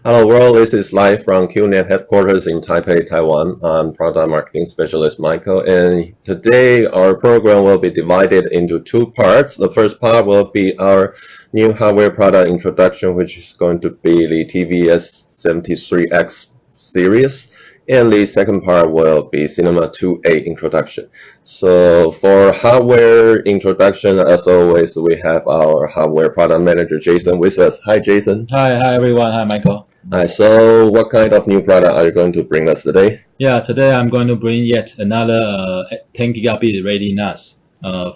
Hello world, this is live from QNAP headquarters in Taipei, Taiwan. I'm product marketing specialist Michael, and today our program will be divided into two parts. The first part will be our new hardware product introduction, which is going to be the TVS-73X series, and the second part will be Cinema28 introduction. So for hardware introduction, as always, we have our hardware product manager Jason with us. Hi Jason. Hi everyone. Hi Michael. Hi, so what kind of new product are you going to bring us today? Yeah, today I'm going to bring yet another 10 gigabit Radeon NAS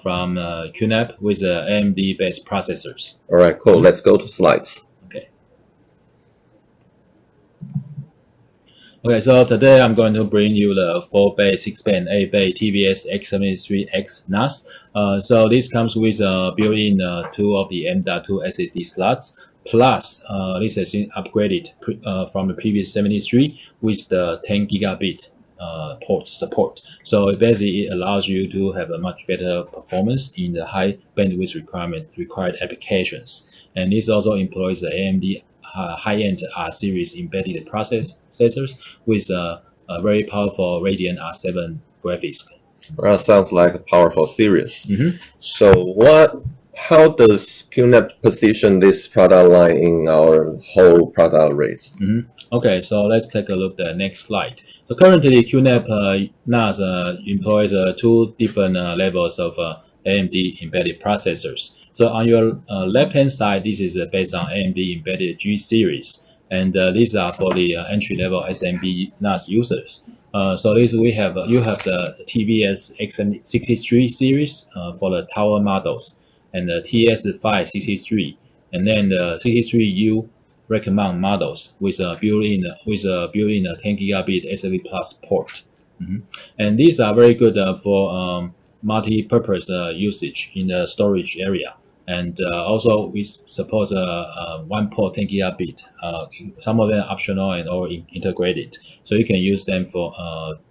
from QNAP with AMD based processors. All right, cool. Let's go to slides. Okay, so today I'm going to bring you the 4-bay, 6-bay, and 8-bay TVS-x73X NAS. So this comes with built-in 2 of the M.2 SSD slots. Plus, this has been upgraded from the previous 73 with the 10 gigabit port support. So basically, it allows you to have a much better performance in the high bandwidth required applications. And this also employs the AMD high-end R series embedded processors with a very powerful Radeon R7 graphics. Well, sounds like a powerful series. So how does QNAP position this product line in our whole product race? Okay, so let's take a look at the next slide. So currently, QNAP NAS employs 2 different levels of AMD embedded processors. So on your left-hand side, this is based on AMD embedded G series, and these are for the entry-level SMB NAS users. So this you have the TVS-x73 series for the tower models, and the TS563, and then the 63U rack mount models with a built-in 10 gigabit SLE Plus port. And these are very good for multi-purpose usage in the storage area. And also we support one port 10 gigabit. Some of them are optional and or integrated, so you can use them for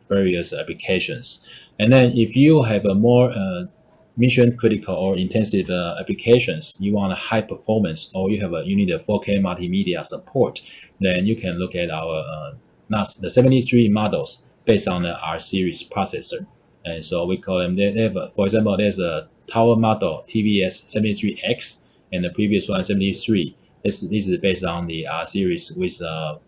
various applications. And then if you have a more mission critical or intensive applications, you want a high performance, or you need a 4K multimedia support, then you can look at our NAS, the 73 models based on the R series processor. And so we call them, for example, there's a tower model TVS-73X, and the previous one 73. This is based on the R series with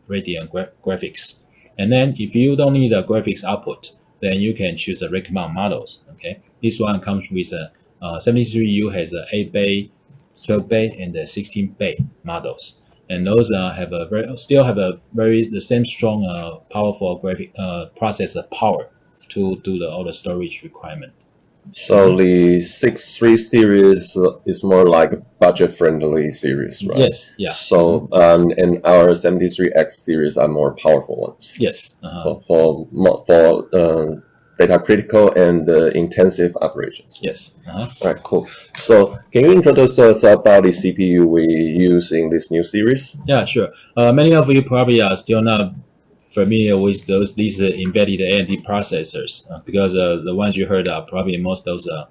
Radeon graphics. And then if you don't need a graphics output, then you can choose the rack mount models. Okay, this one comes with a 73U has a 8-bay, 12-bay, and the 16-bay models, and those still have the same strong, powerful graphic processor power to do all the storage requirement. So the 63 series is more like a budget-friendly series, right? Yes, yeah. So and our 73X series are more powerful ones. Yes. For data critical and intensive operations. Yes. All right, cool. So can you introduce us about the CPU we use in this new series? Yeah, sure. Many of you probably are still not familiar with these embedded AMD processors because the ones you heard are probably most of those,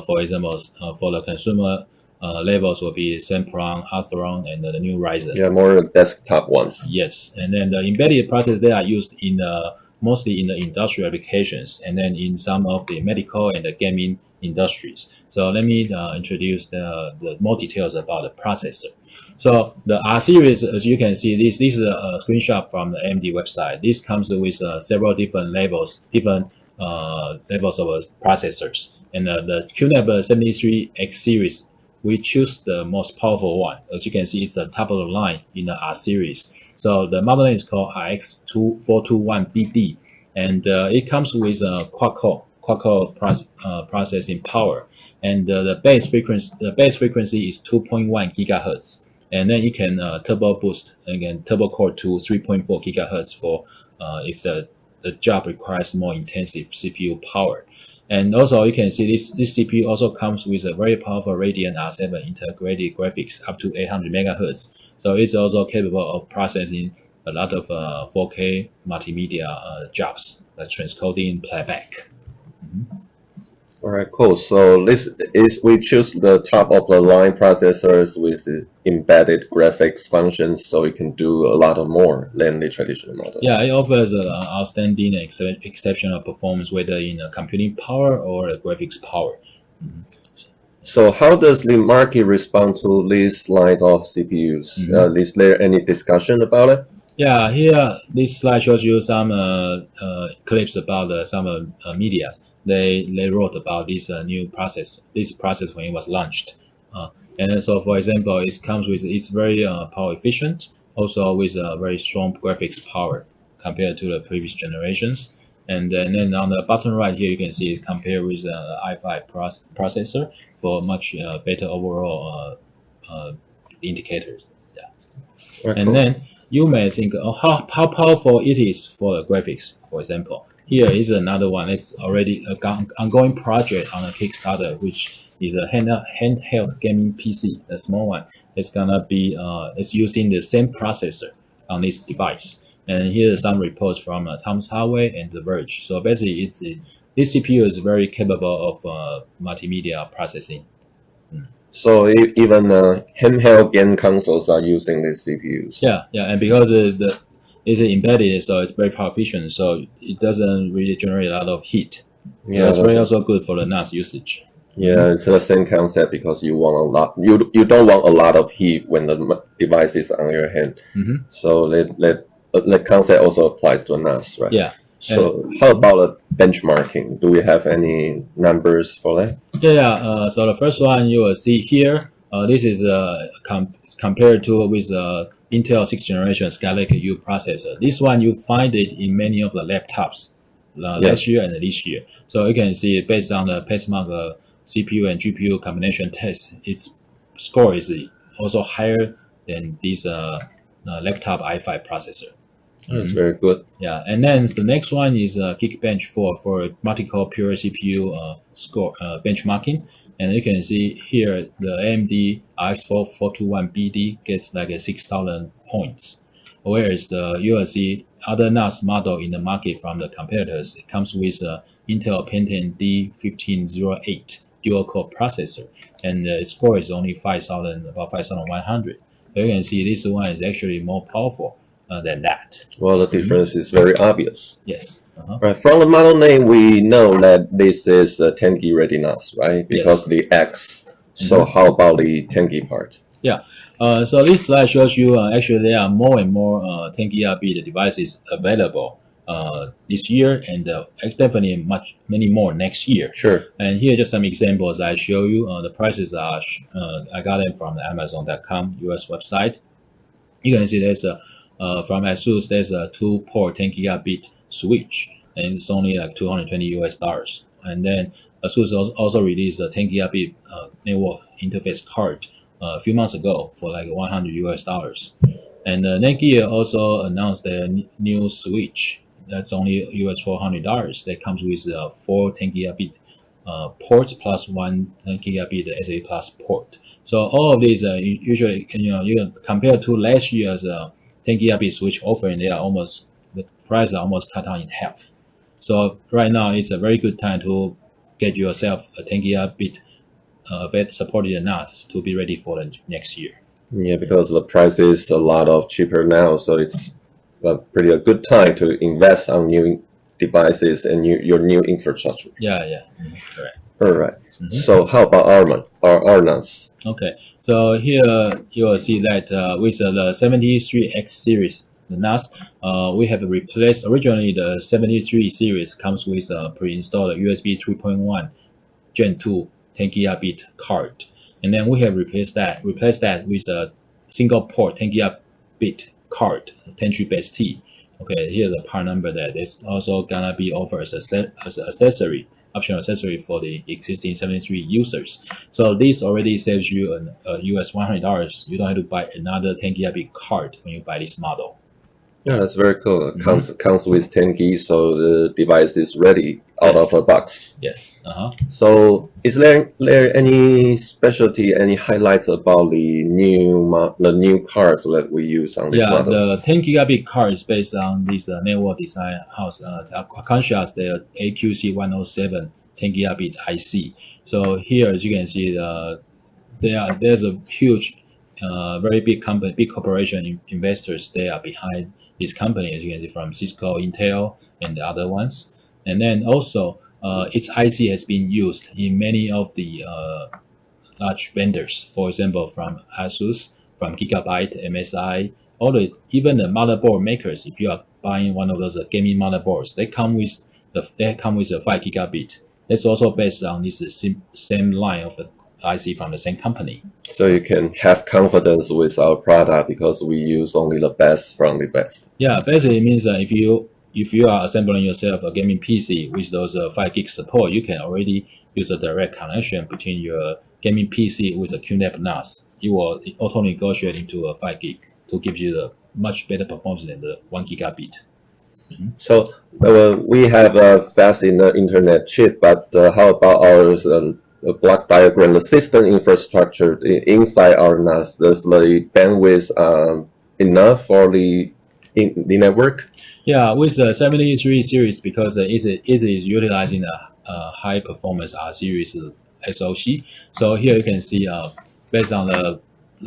for example, for the consumer labels will be Sempron, Atheron, and the new Ryzen. Yeah, more desktop ones. Yes, and then the embedded processors, they are used in mostly in the industrial applications, and then in some of the medical and the gaming industries. So let me introduce the more details about the processor. So the R series, as you can see, this is a screenshot from the AMD website. This comes with several different levels of processors. And the QNAP 73X series, we choose the most powerful one. As you can see, it's the top of the line in the R series. So the model name is called RX421BD, and it comes with a quad-core processing power, and the base frequency is 2.1 gigahertz. And then you can turbo boost, again, turbo core to 3.4 gigahertz for if the job requires more intensive CPU power. And also you can see this CPU also comes with a very powerful Radeon R7 integrated graphics up to 800 megahertz. So it's also capable of processing a lot of 4K multimedia jobs like transcoding, playback. All right, cool. So this is we choose the top of the line processors with embedded graphics functions, so it can do a lot of more than the traditional models. Yeah, it offers outstanding and exceptional performance, whether in computing power or graphics power. Mm-hmm. So how does the market respond to this line of CPUs? Mm-hmm. Is there any discussion about it? Yeah, here this slide shows you some clips about some media. They wrote about this new process. This process when it was launched, and so for example, it's very power efficient, also with a very strong graphics power compared to the previous generations. And then on the bottom right here, you can see it compared with the i5 processor for much better overall indicators. Yeah, Right, and cool. then you may think, oh, how powerful it is for the graphics, for example. Here is another one. It's already an ongoing project on a Kickstarter, which is a handheld gaming PC, a small one. It's gonna be it's using the same processor on this device. And here are some reports from Tom's Hardware and The Verge. So basically, this CPU is very capable of multimedia processing. So even handheld game consoles are using these CPUs. Yeah, and because it's embedded, so it's very power efficient, so it doesn't really generate a lot of heat. Yeah, That's very also good for the NAS usage. Yeah, it's the same concept because you want a lot. You don't want a lot of heat when the device is on your hand. Mm-hmm. So the concept also applies to NAS, right? Yeah. So how about benchmarking? Do we have any numbers for that? Yeah. So the first one you will see here. This is compared to with Intel 6th generation Skylake U processor. This one you find it in many of the laptops last year and this year. So you can see based on the PaceMark CPU and GPU combination test, its score is also higher than this laptop i5 processor. That's very good. Yeah, and then the next one is Geekbench for multi-core pure CPU score benchmarking. And you can see here the AMD RX 4421BD gets like 6,000 points, whereas you will see other NAS model in the market from the competitors. It comes with Intel Pentium D1508 dual-core processor, and its score is only about 5,100. So you can see this one is actually more powerful than that. Well, the difference is very obvious. Yes. Right. From the model name, we know that this is a 10GB ready NAS, right? Because the X. So how about the 10GB part? Yeah. So this slide shows you actually there are more and more 10 gigabit devices available this year, and definitely many more next year. Sure. And here are just some examples I show you. The prices are I got them from the Amazon.com US website. You can see there's from ASUS there's a 2-port 10 gigabit switch, and it's only like $220. And then ASUS also released a 10 gigabit network interface card a few months ago for like $100. And Netgear also announced their new switch that's only $400. That comes with 4 10 gigabit ports plus 1 10 gigabit SA Plus port. So all of these usually, you compare to last year's 10 gigabit switch offering, the price are almost cut down in half. So right now it's a very good time to get yourself a 10 gigabit supported NAS to be ready for the next year. Yeah, because the price is a lot of cheaper now, so it's a good time to invest on new devices and your new infrastructure. Yeah. Correct. All right. So how about our NAS? Okay, so here you will see that with the 73X series, the NAS, we have replaced originally the 73 series comes with a pre-installed USB 3.1 Gen 2 10 gigabit card, and then we have replaced that with a single port 10 gigabit card 10 chip ST. Okay, here's the part number that is also gonna be offered as an accessory. Optional accessory for the existing 73 users. So this already saves you $100. You don't have to buy another 10 gigabit card when you buy this model. Yeah, that's very cool. It comes with 10 gigs, so the device is ready out of the box. Yes. So is there any specialty, any highlights about the new cards that we use on this model? Yeah, the 10 gigabit card is based on this network design house, Acacia's their AQC107 10 gigabit IC. So here, as you can see, there's a huge, very big company, big corporation investors. They are behind this company, as you can see from Cisco, Intel, and the other ones. And then also, its IC has been used in many of the large vendors. For example, from Asus, from Gigabyte, MSI, even the motherboard makers. If you are buying one of those gaming motherboards, they come with a 5 gigabit. That's also based on this same line of the IC from the same company. So you can have confidence with our product because we use only the best from the best. Yeah, basically it means that if you are assembling yourself a gaming PC with those 5 gig support, you can already use a direct connection between your gaming PC with a QNAP NAS. You will auto negotiate into a 5 gig to give you the much better performance than the 1 gigabit. So we have a fast internet chip, but how about our block diagram, the system infrastructure inside our NAS? Does the bandwidth enough for the network? Yeah, with the 73 series, because it is utilizing a high performance R series SoC. So here you can see, based on the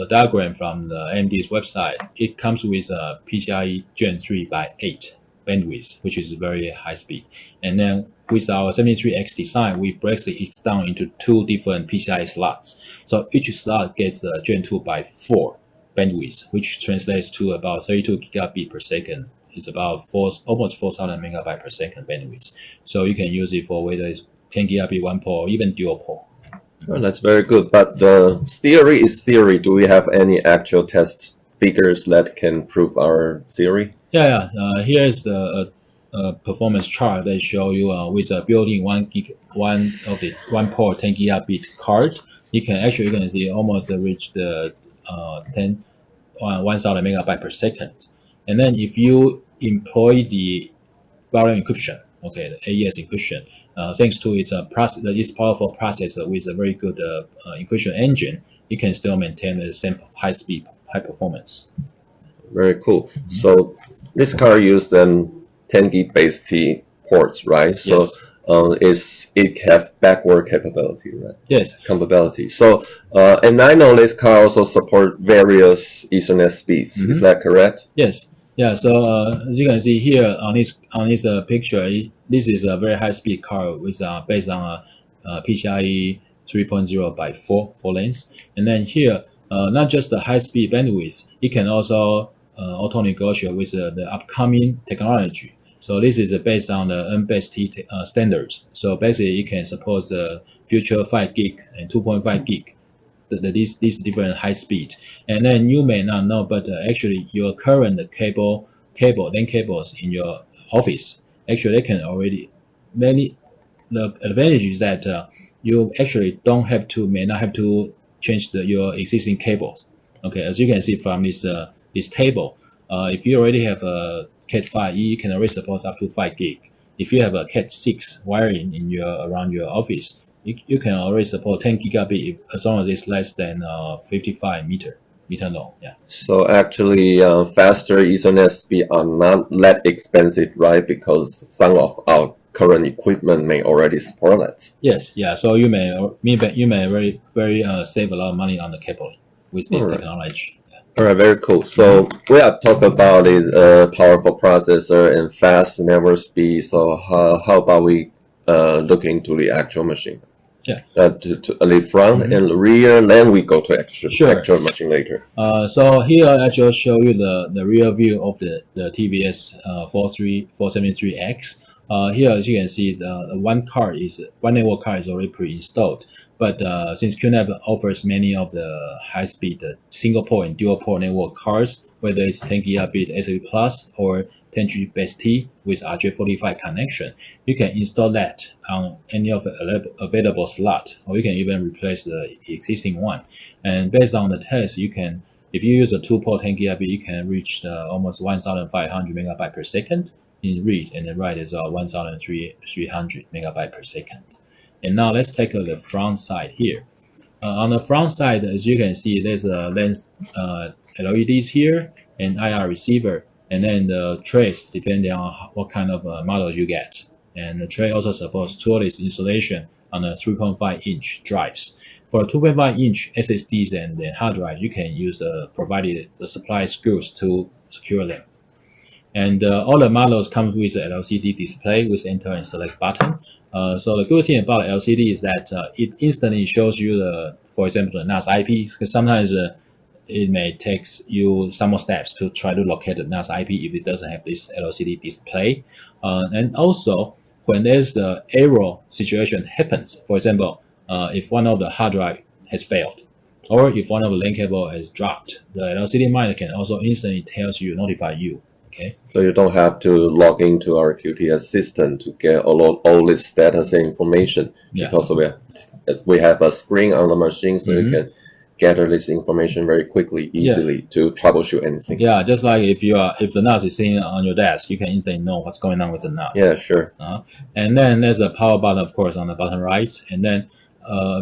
diagram from the AMD's website, it comes with a PCIe Gen 3 by 8 bandwidth, which is very high speed. And then with our 73X design, we break it down into 2 different PCIe slots. So each slot gets a Gen 2 by 4 bandwidth, which translates to about 32 gigabit per second. It's about almost 4,000 megabyte per second bandwidth. So you can use it for whether it's 10 gigabit one port or even dual port. Oh, that's very good. But the theory is theory. Do we have any actual test figures that can prove our theory? Yeah. Here is the performance chart that show you with a built-in one port 10 gigabit card. You can see almost reach the 1,000 megabyte per second. And then if you employ the variant encryption, the AES encryption, thanks to its powerful processor with a very good encryption engine, you can still maintain the same high speed, high performance. Very cool. So this card used 10 gig base T ports, right? So yes. It have backward capability, right? Yes. Compatibility. So and I know this card also support various Ethernet speeds. Is that correct? Yes. Yeah. So as you can see here on this picture, this is a very high speed card with based on PCIe 3.0 by 4 lanes. And then here, not just the high speed bandwidth, it can also auto negotiate with the upcoming technology. So this is based on the M.2 standards. So basically, it can support the future 5 gig and 2.5 gig. These different high speed. And then you may not know, but actually your current LAN cables in your office, actually they can already the advantage is that you actually may not have to change your existing cables. Okay, as you can see from this table, if you already have a Cat5, you can already support up to 5 gig. If you have a Cat6 wiring around your office, you can already support 10 gigabit as long as it's less than 55 meter long. Yeah. So actually, faster Ethernet speed are not that expensive, right? Because some of our current equipment may already support that. Yes. Yeah. So you may very save a lot of money on the cable with this technology. Yeah. All right, very cool. So we have talked about this powerful processor and fast network speed. So how about we look into the actual machine? Yeah. To the front and the rear, then we go to actual machine later. So here I just show you the rear view of the TVS-x73X. Here, as you can see, the one network card is already pre-installed. But since QNAP offers many of the high-speed single port and dual port network cards, whether it's 10 gigabit SAP Plus or 10 G base T with RJ45 connection, you can install that on any of the available slot, or you can even replace the existing one. And based on the test, if you use a 2-port 10 gigabit, you can reach almost 1,500 megabyte per second in read, and the write is 1,300 megabyte per second. And now let's take a look at the front side here. On the front side, as you can see, there's a lens LEDs here, and IR receiver, and then the trace depending on what kind of model you get. And the tray also supports toolless installation on the 3.5-inch drives. For 2.5-inch SSDs and the hard drive, you can use provided the supply screws to secure them. And all the models come with an LCD display with enter and select button. So the good thing about LCD is that it instantly shows you for example, the NAS IP, because sometimes it may take you some more steps to try to locate the NAS IP if it doesn't have this LCD display. And also, when there's the error situation happens, for example, if one of the hard drive has failed, or if one of the LAN cable has dropped, the LCD monitor can also instantly notify you. Okay. So you don't have to log into our QTS system to get all this status information, because we have a screen on the machine, so you can gather this information very quickly, easily to troubleshoot anything. Yeah, just like if the NAS is sitting on your desk, you can instantly know what's going on with the NAS. Yeah, sure. And then there's a power button, of course, on the bottom right. And then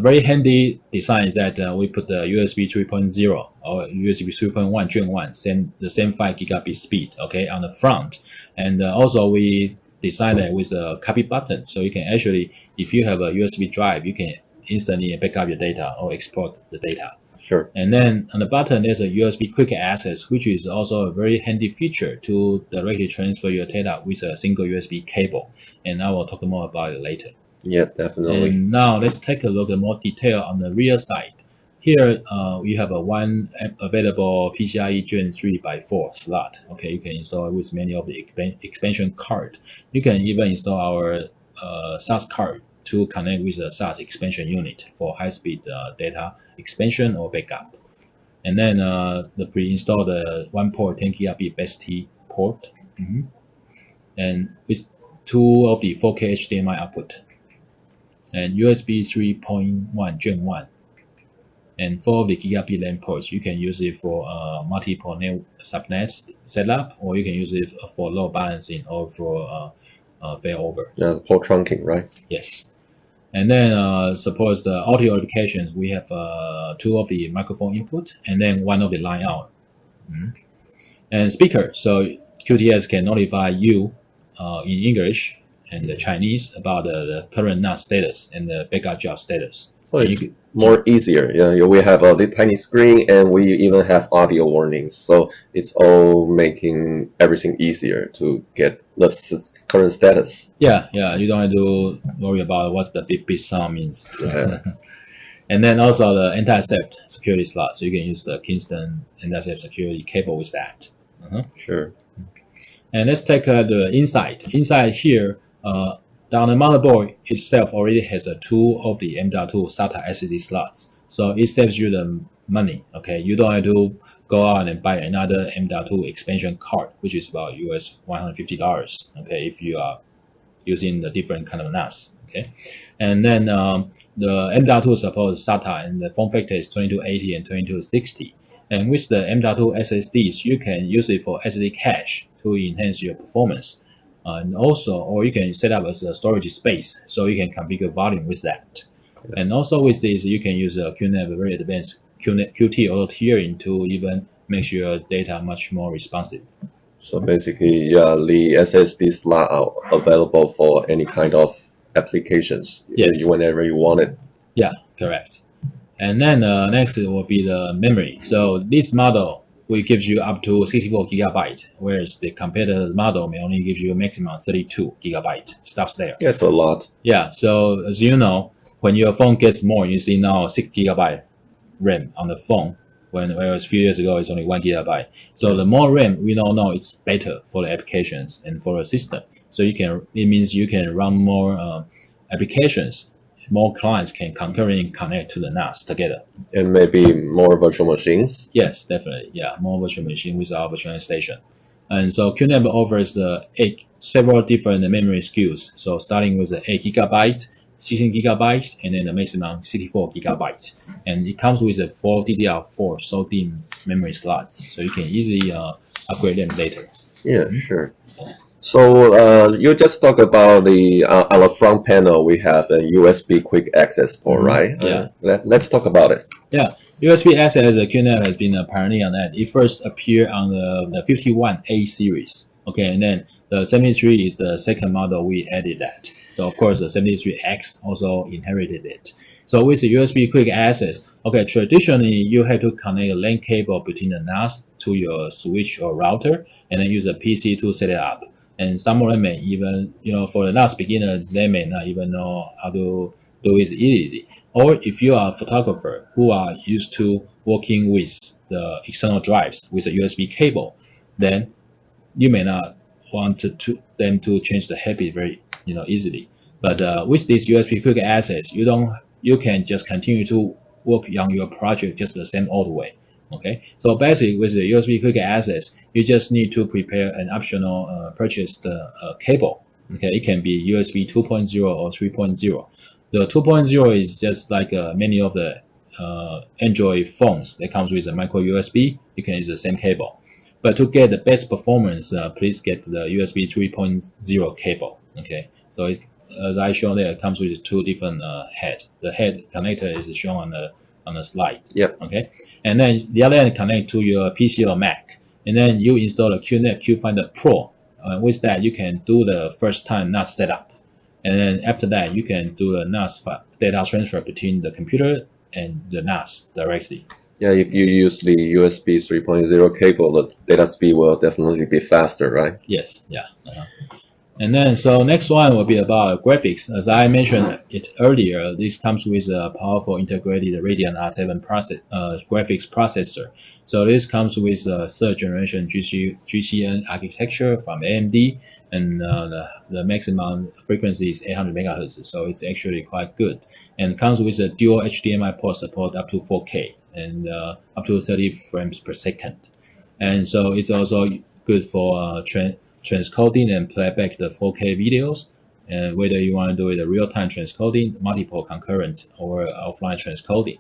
very handy design is that we put the USB 3.0 or USB 3.1 Gen 1, the same 5 gigabit speed, okay, on the front. And also we designed it with a copy button, so you can actually, if you have a USB drive, you can instantly back up your data or export the data. Sure. And then on the bottom, there's a USB QuickAccess, which is also a very handy feature to directly transfer your data with a single USB cable. And I will talk more about it later. Yeah, definitely. And now let's take a look at more detail on the rear side. Here, you have one available PCIe Gen 3x4 slot. Okay, you can install it with many of the expansion card. You can even install our SAS card to connect with a SAS expansion unit for high-speed data expansion or backup. And then the pre-installed 1-port 10 gigabit BST port, and with 2 of the 4K HDMI output, and USB 3.1 Gen 1, and 4 of the gigabit LAN ports. You can use it for multiple subnet setup, or you can use it for load balancing or for failover. Yeah, port trunking, right? Yes. And then supports the audio applications. We have 2 of the microphone input and then 1 of the line out. And speaker. So QTS can notify you in English and the Chinese about the current NAS status and the backup job status. So it's more easier. Yeah, we have a little tiny screen and we even have audio warnings. So it's all making everything easier to get the current status. Yeah, you don't have to worry about what the beep sound means. Yeah. And then also the anti-theft security slot. So you can use the Kingston anti-theft security cable with that. Sure. And let's take the inside. Inside here, down the motherboard itself already has 2 of the M.2 SATA SSD slots. So it saves you the money. Okay, you don't have to go out and buy another M.2 expansion card, which is about US $150. Okay, if you are using the different kind of NAS. Okay, and then the M.2 supports SATA, and the form factor is 2280 and 2260. And with the M.2 SSDs, you can use it for SSD cache to enhance your performance. And also, or you can set up as a storage space, so you can configure volume with that. Yeah. And also with this, you can use a QNAP, very advanced QT auto tiering to even make your data much more responsive. So basically, yeah, the SSD slot are available for any kind of applications. Yes. Whenever you want it. Yeah, correct. And then next will be the memory. So this model will give you up to 64 gigabyte, whereas the competitor model may only give you a maximum 32 gigabyte. Stops there. Yeah, it's a lot. Yeah. So as you know, when your phone gets more, you see now 6 gigabyte RAM on the phone, whereas a few years ago it's only 1 gigabyte. So the more RAM, we don't know it's better for the applications and for the system. So it means you can run more applications. More clients can concurrently connect to the NAS together. And maybe more virtual machines? Yes, definitely. Yeah, more virtual machine with our virtualization. And so QNAP offers several different memory SKUs. So starting with the 8 gigabyte, 16 gigabytes, and then the maximum 64 gigabytes. And it comes with 4 DDR4 SODIMM memory slots. So you can easily upgrade them later. Yeah, sure. So you just talked about on the front panel we have a USB quick access port, right? Yeah. Let's talk about it. Yeah, USB access QNAP has been a pioneer on that. It first appeared on the 51A series. Okay, and then the 73 is the second model we added that. So of course the 73X also inherited it. So with the USB quick access, okay, traditionally you have to connect a LAN cable between the NAS to your switch or router, and then use a PC to set it up. And some of them may even, for the NAS beginners, they may not even know how to do it easily. Or if you are a photographer who are used to working with the external drives with a USB cable, then you may not want them to change the habit very easily. But with this USB quick access, you can just continue to work on your project just the same old way. Okay, so basically with the USB quick access, you just need to prepare an optional purchased cable. Okay, it can be USB 2.0 or 3.0. The 2.0 is just like many of the Android phones that comes with a micro USB. You can use the same cable. But to get the best performance, please get the USB 3.0 cable. Okay, so as I shown there, it comes with two different heads. The head connector is shown on the slide. Yep. Okay, and then the other end connect to your PC or Mac, and then you install a QNAP QFinder Pro. With that, you can do the first time NAS setup, and then after that, you can do a NAS data transfer between the computer and the NAS directly. Yeah, if you use the USB 3.0 cable, the data speed will definitely be faster, right? Yes, yeah. And then, so next one will be about graphics. As I mentioned it earlier, this comes with a powerful integrated Radeon R7 graphics processor. So this comes with a third generation GCN architecture from AMD, and the maximum frequency is 800 megahertz. So it's actually quite good, and comes with a dual HDMI port support up to 4K and up to 30 frames per second. And so it's also good for transcoding and playback the 4K videos, and whether you want to do it a real-time transcoding, multiple concurrent, or offline transcoding.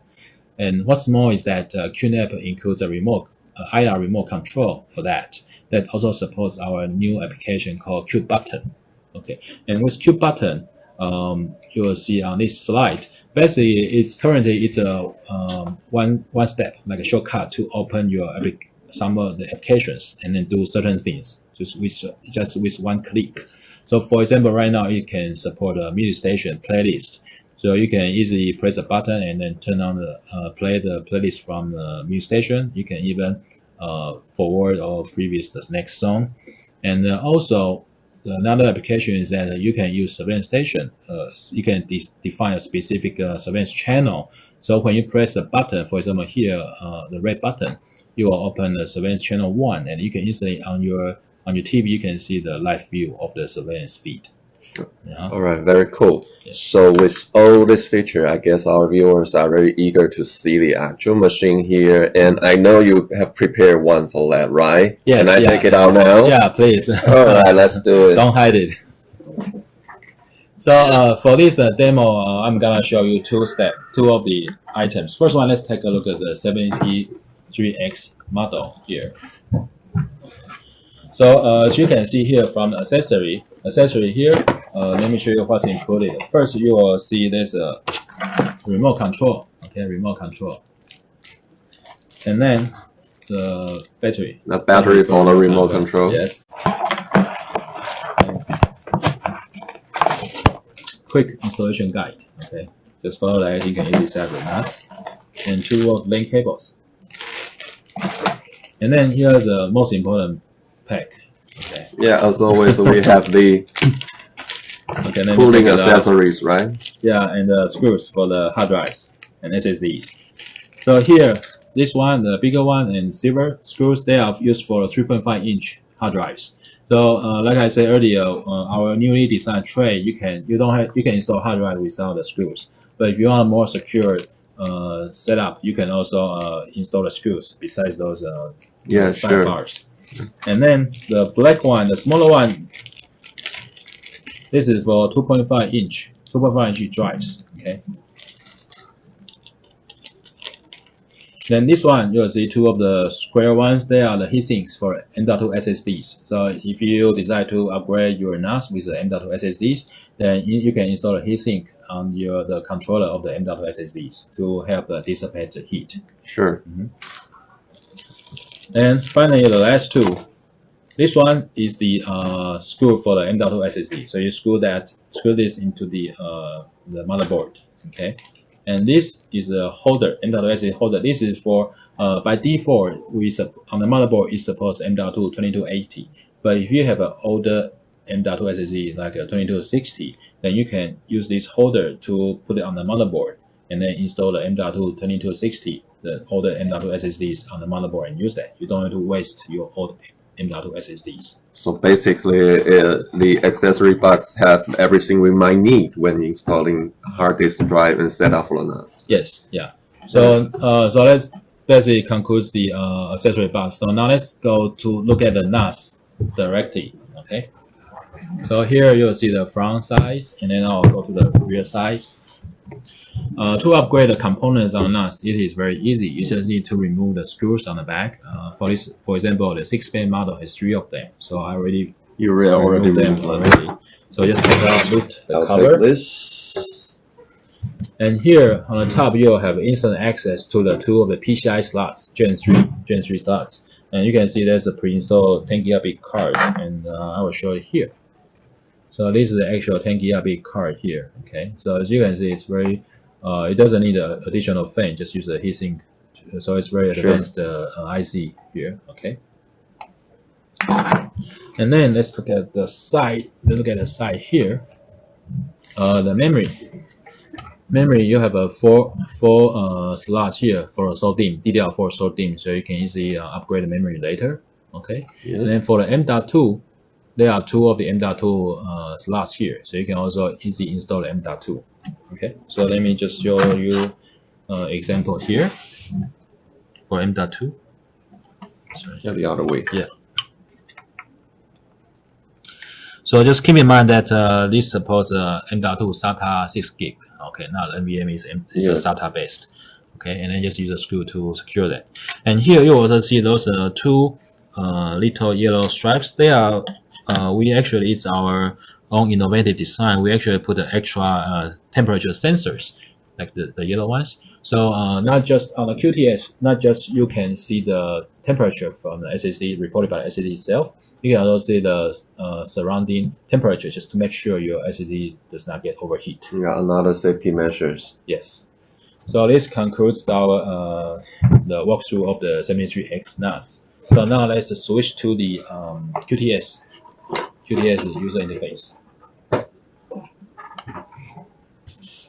And what's more is that QNAP includes a IR remote control for that also supports our new application called Q Button. Okay, and with Q Button, you will see on this slide, basically it's a one step, like a shortcut to open some of the applications and then do certain things just with one click. So for example, right now it can support a music station playlist. So you can easily press a button and then turn on play the playlist from the music station. You can even forward or previous the next song. And also another application is that you can use surveillance station. You can define a specific surveillance channel. So when you press the button, for example here, the red button, you will open the surveillance channel 1, and you can easily on your TV you can see the live view of the surveillance feed. Yeah. All right, very cool. Yeah. So with all this feature, I guess our viewers are very eager to see the actual machine here, and I know you have prepared one for that, right? Yes. Can I take it out now? Yeah, please. All right, let's do it. Don't hide it. So for this demo, I'm gonna show you two of the items. First one, let's take a look at the 73X model here. So as you can see here from the accessory here, let me show you what's included. First, you will see there's a remote control. Okay, remote control, and then the battery. The battery for the remote control. Yes. Quick installation guide. Okay, just follow that. You can easily set the NAS and 2-volt LAN cables. And then here's the most important pack. Okay. Yeah, as always, we have the cooling accessories, right? Yeah, and the screws for the hard drives and SSDs. So here, this one, the bigger one, and silver screws, they are used for 3.5-inch hard drives. So, like I said earlier, our newly designed tray, you can install hard drive without the screws. But if you want a more secure setup, you can also install the screws besides those sidebars. And then the black one, the smaller one, this is for 2.5-inch drives. Okay. Then this one, you'll see two of the square ones. They are the heatsinks for M.2 SSDs. So if you decide to upgrade your NAS with the M.2 SSDs, then you can install a heatsink on the controller of the M.2 SSDs to help dissipate the heat. Sure. Mm-hmm. And finally, the last two. This one is the screw for the M.2 SSD. So you screw this into the motherboard. Okay, and this is a holder, M.2 SSD holder. This is for by default on the motherboard it supports M.2 2280. But if you have an older M.2 SSD like a 2260, then you can use this holder to put it on the motherboard and then install the M.2 2260, the older M.2 SSDs on the motherboard and use that. You don't have to waste your old M.2 SSDs. So basically, the accessory box have everything we might need when installing hard disk drive and setup for NAS. Yes, yeah. So so let's basically conclude the accessory box. So now let's go to look at the NAS directly. Okay. So here you'll see the front side, and then I'll go to the rear side. To upgrade the components on NAS, it is very easy. You just need to remove the screws on the back. For example, the 6-band model has 3 of them. So I already removed them already. So just take out, lift the cover. This. And here on the top, you'll have instant access to the 2 of the PCI slots, Gen 3 slots. And you can see there's a pre-installed 10 gigabit card, and I will show it here. So this is the actual 10 gigabit card here. Okay, so as you can see, it's very it doesn't need an additional fan, just use a heatsink. So it's very advanced IC here. Okay, and then let's look at the side. Let's look at the side here. The memory, you have a four slots here for a SODIMM, DDR4 SODIMM, so you can easily upgrade the memory later. Okay, and then for the M.2, there are 2 of the M.2 slots here, so you can also easily install the M.2. Okay, so let me just show you example here for M.2. Sorry. Yeah, the other way. Yeah. So just keep in mind that this supports M.2 SATA 6 gig. Okay, not NVMe is a SATA based. Okay, and then just use a screw to secure that. And here you also see those 2 little yellow stripes. They are it's our own innovative design. We actually put the extra temperature sensors, like the yellow ones. So not just on the QTS, not just you can see the temperature from the SSD reported by the SSD itself. You can also see the surrounding temperature, just to make sure your SSD does not get overheat. Yeah, another safety measures. Yes. So this concludes our the walkthrough of the 73X NAS. So now let's switch to the QTS user interface.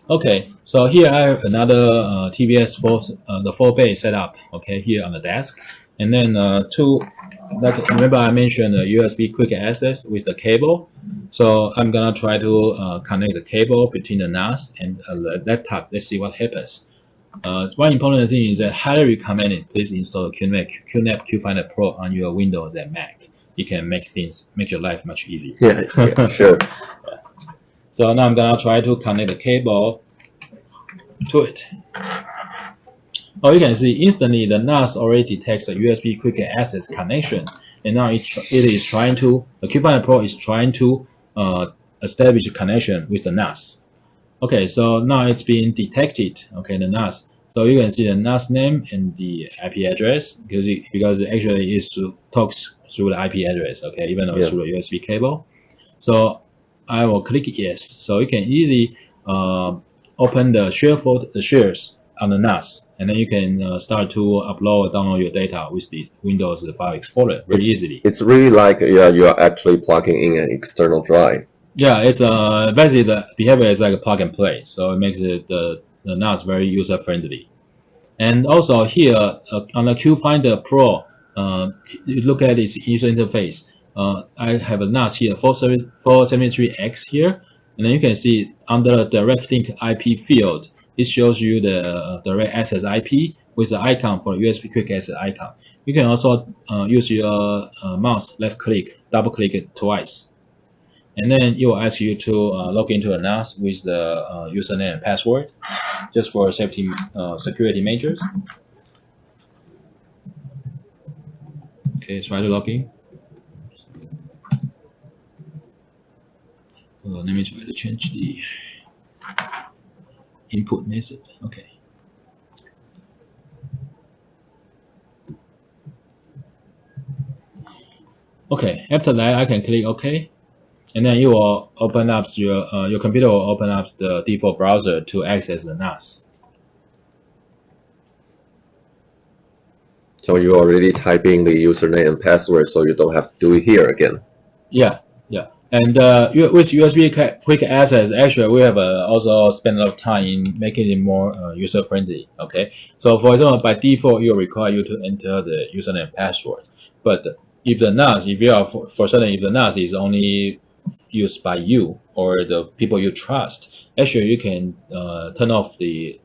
Okay, so here I have another TVS-4 the 4-bay setup. Okay, here on the desk, and then remember I mentioned the USB QuickAccess with the cable. So I'm gonna try to connect the cable between the NAS and the laptop. Let's see what happens. One important thing is that highly recommended. Please install QNAP QFinder Pro on your Windows and Mac. It can make your life much easier. Yeah, sure. So now I'm gonna try to connect the cable to it. Oh, you can see instantly the NAS already detects a USB QuickAccess connection, and now the QFinder Pro is trying to establish a connection with the NAS. Okay, so now it's being detected. Okay, the NAS. So you can see the NAS name and the IP address because it actually talks through the IP address. Okay, even though it's through the USB cable. So I will click yes. So you can easily open the shares on the NAS, and then you can start to download your data with the Windows File Explorer very easily. It's really like you're actually plugging in an external drive. Yeah, it's basically the behavior is like a plug and play, so it makes it the NAS very user friendly. And also here on the QFinder Pro, you look at its user interface. I have a NAS here, 473X here, and then you can see under the direct link IP field, it shows you the direct access IP with the icon for USB QuickAccess icon. You can also use your mouse left click, double click it twice. And then it will ask you to log into a NAS with the username and password, just for safety security measures. Okay, try to log in. Let me try to change the input method. Okay. Okay, after that, I can click OK. And then you will open up your computer will open up the default browser to access the NAS. So you already type in the username and password, so you don't have to do it here again. Yeah. And with USB QuickAccess, actually, we have also spent a lot of time in making it more user-friendly. Okay, so for example, by default, it will require you to enter the username and password. But if the NAS, if you are for certain, if the NAS is only used by you or the people you trust, actually you can turn off the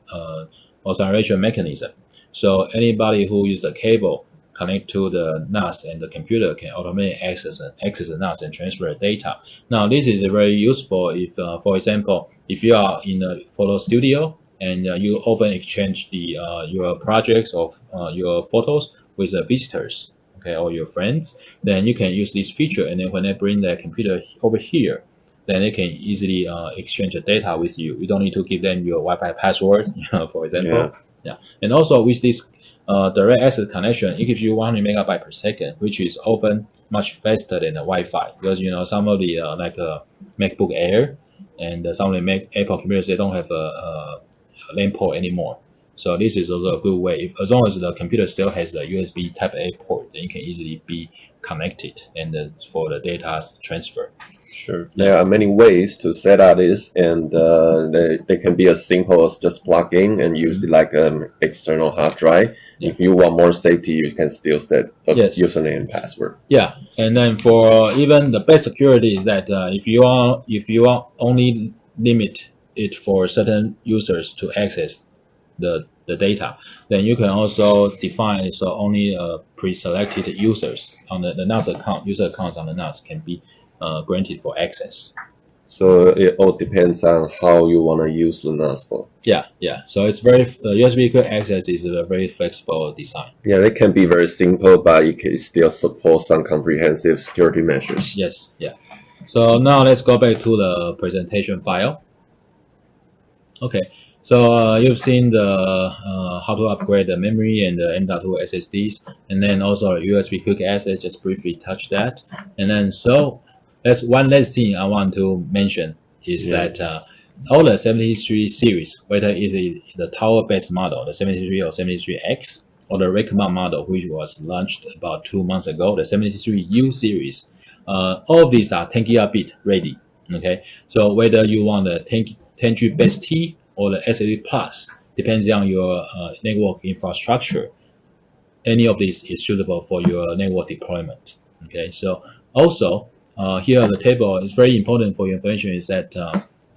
authorization mechanism. So anybody who uses the cable connect to the NAS and the computer can automatically access the NAS and transfer the data. Now, this is very useful if, for example, if you are in a photo studio and you often exchange your projects of your photos with visitors, okay, or your friends, then you can use this feature. And then when they bring their computer over here, then they can easily exchange the data with you. You don't need to give them your Wi-Fi password, for example. Yeah. And also with this direct access connection, it gives you 100 megabyte per second, which is often much faster than the Wi-Fi, because some of the MacBook Air and some of the Apple computers, they don't have a LAN port anymore. So this is also a good way. As long as the computer still has the USB Type A port, then you can easily be connected and for the data transfer. Sure. There are many ways to set up this, and they can be as simple as just plug in and use it like an external hard drive. Yeah. If you want more safety, you can still set a username and password. Yeah, and then for even the best security is that if you only limit it for certain users to access the data, then you can also define so only pre-selected users on the NAS account, user accounts on the NAS can be granted for access. So it all depends on how you want to use the NAS for. Yeah. So it's USB QuickAccess is a very flexible design. Yeah, it can be very simple, but it can still support some comprehensive security measures. Yes, yeah. So now let's go back to the presentation file. Okay, so you've seen the how to upgrade the memory and the M.2 SSDs, and then also USB QuickAccess. Just briefly touch that, and then so. That's one last thing I want to mention is that all the 73 series, whether it is the tower-based model, the 73 or 73X, or the rack mount model, which was launched about 2 months ago, the 73U series, all of these are 10 gigabit ready. Okay, so whether you want the 10G base T or the SSD Plus, depends on your network infrastructure. Any of these is suitable for your network deployment. Okay, so also. Here on the table, it's very important for your information is that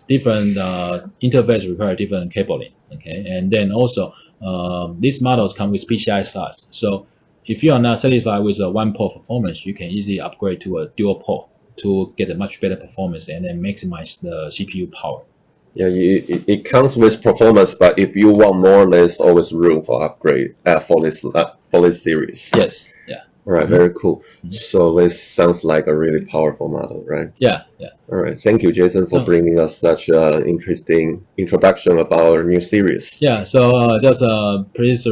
different interface require different cabling. Okay, and then also these models come with PCI slots. So if you are not satisfied with a one-port performance, you can easily upgrade to a dual port to get a much better performance and then maximize the CPU power. Yeah, it comes with performance, but if you want more, there's always room for upgrade for this series. Yes. Yeah. All right, very cool. So this sounds like a really powerful model, right? Yeah. All right, thank you, Jason, for bringing us such an interesting introduction about our new series. Yeah, so just please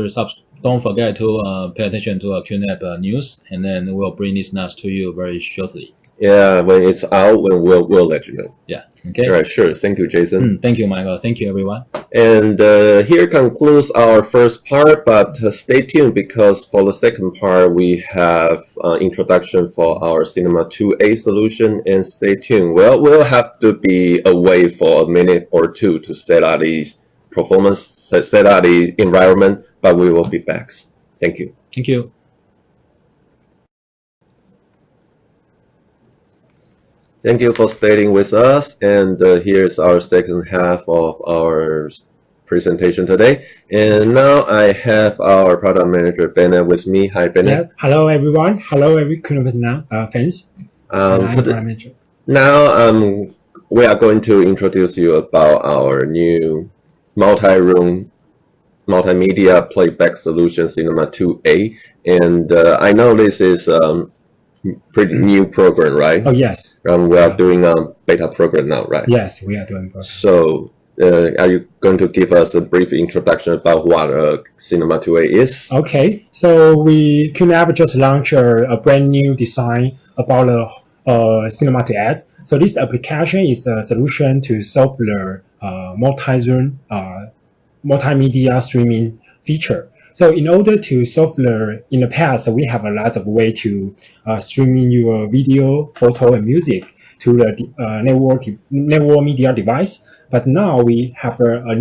don't forget to pay attention to QNAP news, and then we'll bring this NAS to you very shortly. Yeah, when it's out, we'll let you know. Yeah. Okay. All right, sure. Thank you, Jason. Thank you, Michael. Thank you, everyone. And here concludes our first part, but stay tuned because for the second part, we have introduction for our Cinema28 solution. And stay tuned. Well, we'll have to be away for a minute or two to set out these performance, set out the environment, but we will be back. Thank you. Thank you. Thank you for staying with us, and here's our second half of our presentation today. And now I have our product manager, Bennett, with me. Hi, Bennett. Yeah. Hello, everyone. Hello, fans. Now we are going to introduce you about our new multi-room multimedia playback solution, Cinema28. And I know this is pretty new program, right? Oh, yes. We are doing a beta program now, right? Yes, we are doing program. So are you going to give us a brief introduction about what Cinema28 is? Okay, so QNAP just launched a brand new design about Cinema28. So this application is a solution to solve the multi-zone multimedia streaming feature. So in order to solve in the past, we have a lot of way to streaming your video, photo, and music to the network media device. But now we have a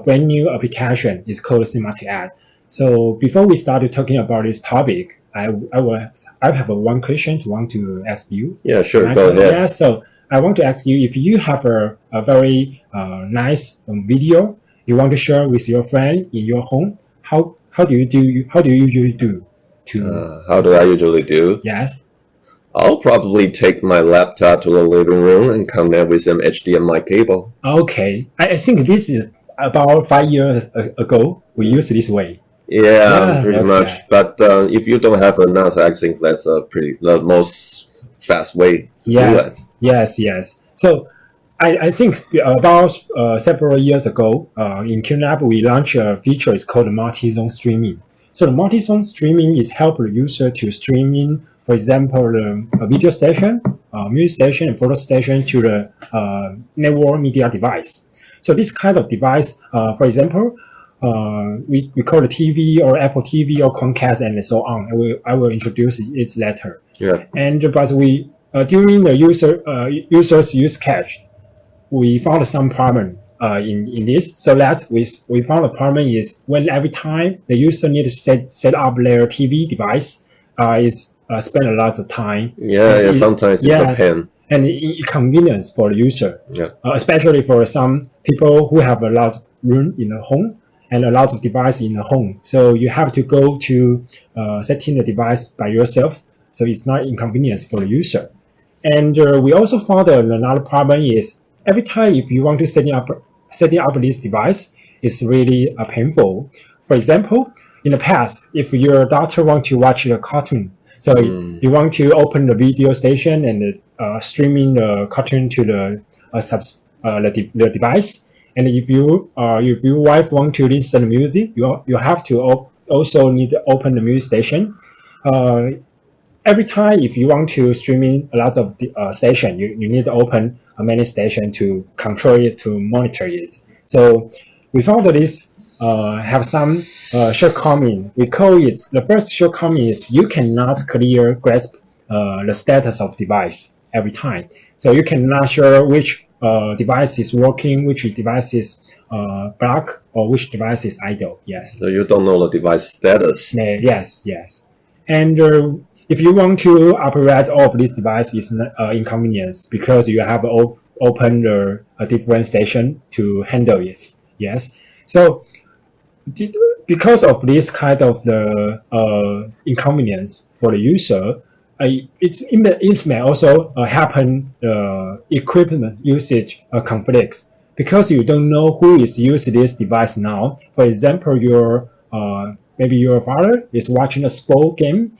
brand new application. It's called Cinema28. So before we start talking about this topic, I have one question to ask you. Yeah, sure. Go ahead. Yeah, so I want to ask you if you have a very nice video you want to share with your friend in your home. How do you usually do? How do I usually do? Yes. I'll probably take my laptop to the living room and connect with some HDMI cable. Okay, I think this is about 5 years ago. We used this way. Yeah, pretty much. But if you don't have a NAS, I think that's the most fast way to do it. Yes. So I think about several years ago, in QNAP, we launched a feature. It's called multi-zone streaming. So the multi-zone streaming is help the user to streaming, for example, a video station, music station, and photo station to the network media device. So this kind of device, for example, we call it TV or Apple TV or Comcast and so on. I will introduce it later. Yeah. And but we during the user's use case, we found some problem in this. So that we found the problem is when every time the user needs to set up their TV device, is spend a lot of time. Yeah, sometimes it's a pain. And inconvenience for the user. Yeah. Especially for some people who have a lot of room in the home and a lot of device in the home. So you have to go to setting the device by yourself. So it's not inconvenience for the user. And we also found another problem is every time if you want to setting up this device, it's really painful. For example, in the past, if your daughter wants to watch a cartoon, so you want to open the video station and streaming the cartoon to the device, and if your wife want to listen to music, you have to also need to open the music station. Every time if you want to streaming a lot of station, you need to open many station to control it, to monitor it. So we found that this have some shortcoming. We call it, the first shortcoming is you cannot clear grasp the status of device every time. So you cannot sure which device is working, which device is blocked, or which device is idle. Yes. So you don't know the device status. Yes. And if you want to operate all of this device, is inconvenience because you have open a different station to handle it. Yes. So because of this kind of the inconvenience for the user, it may also happen equipment usage conflicts because you don't know who is using this device now. For example, maybe your father is watching a sport game,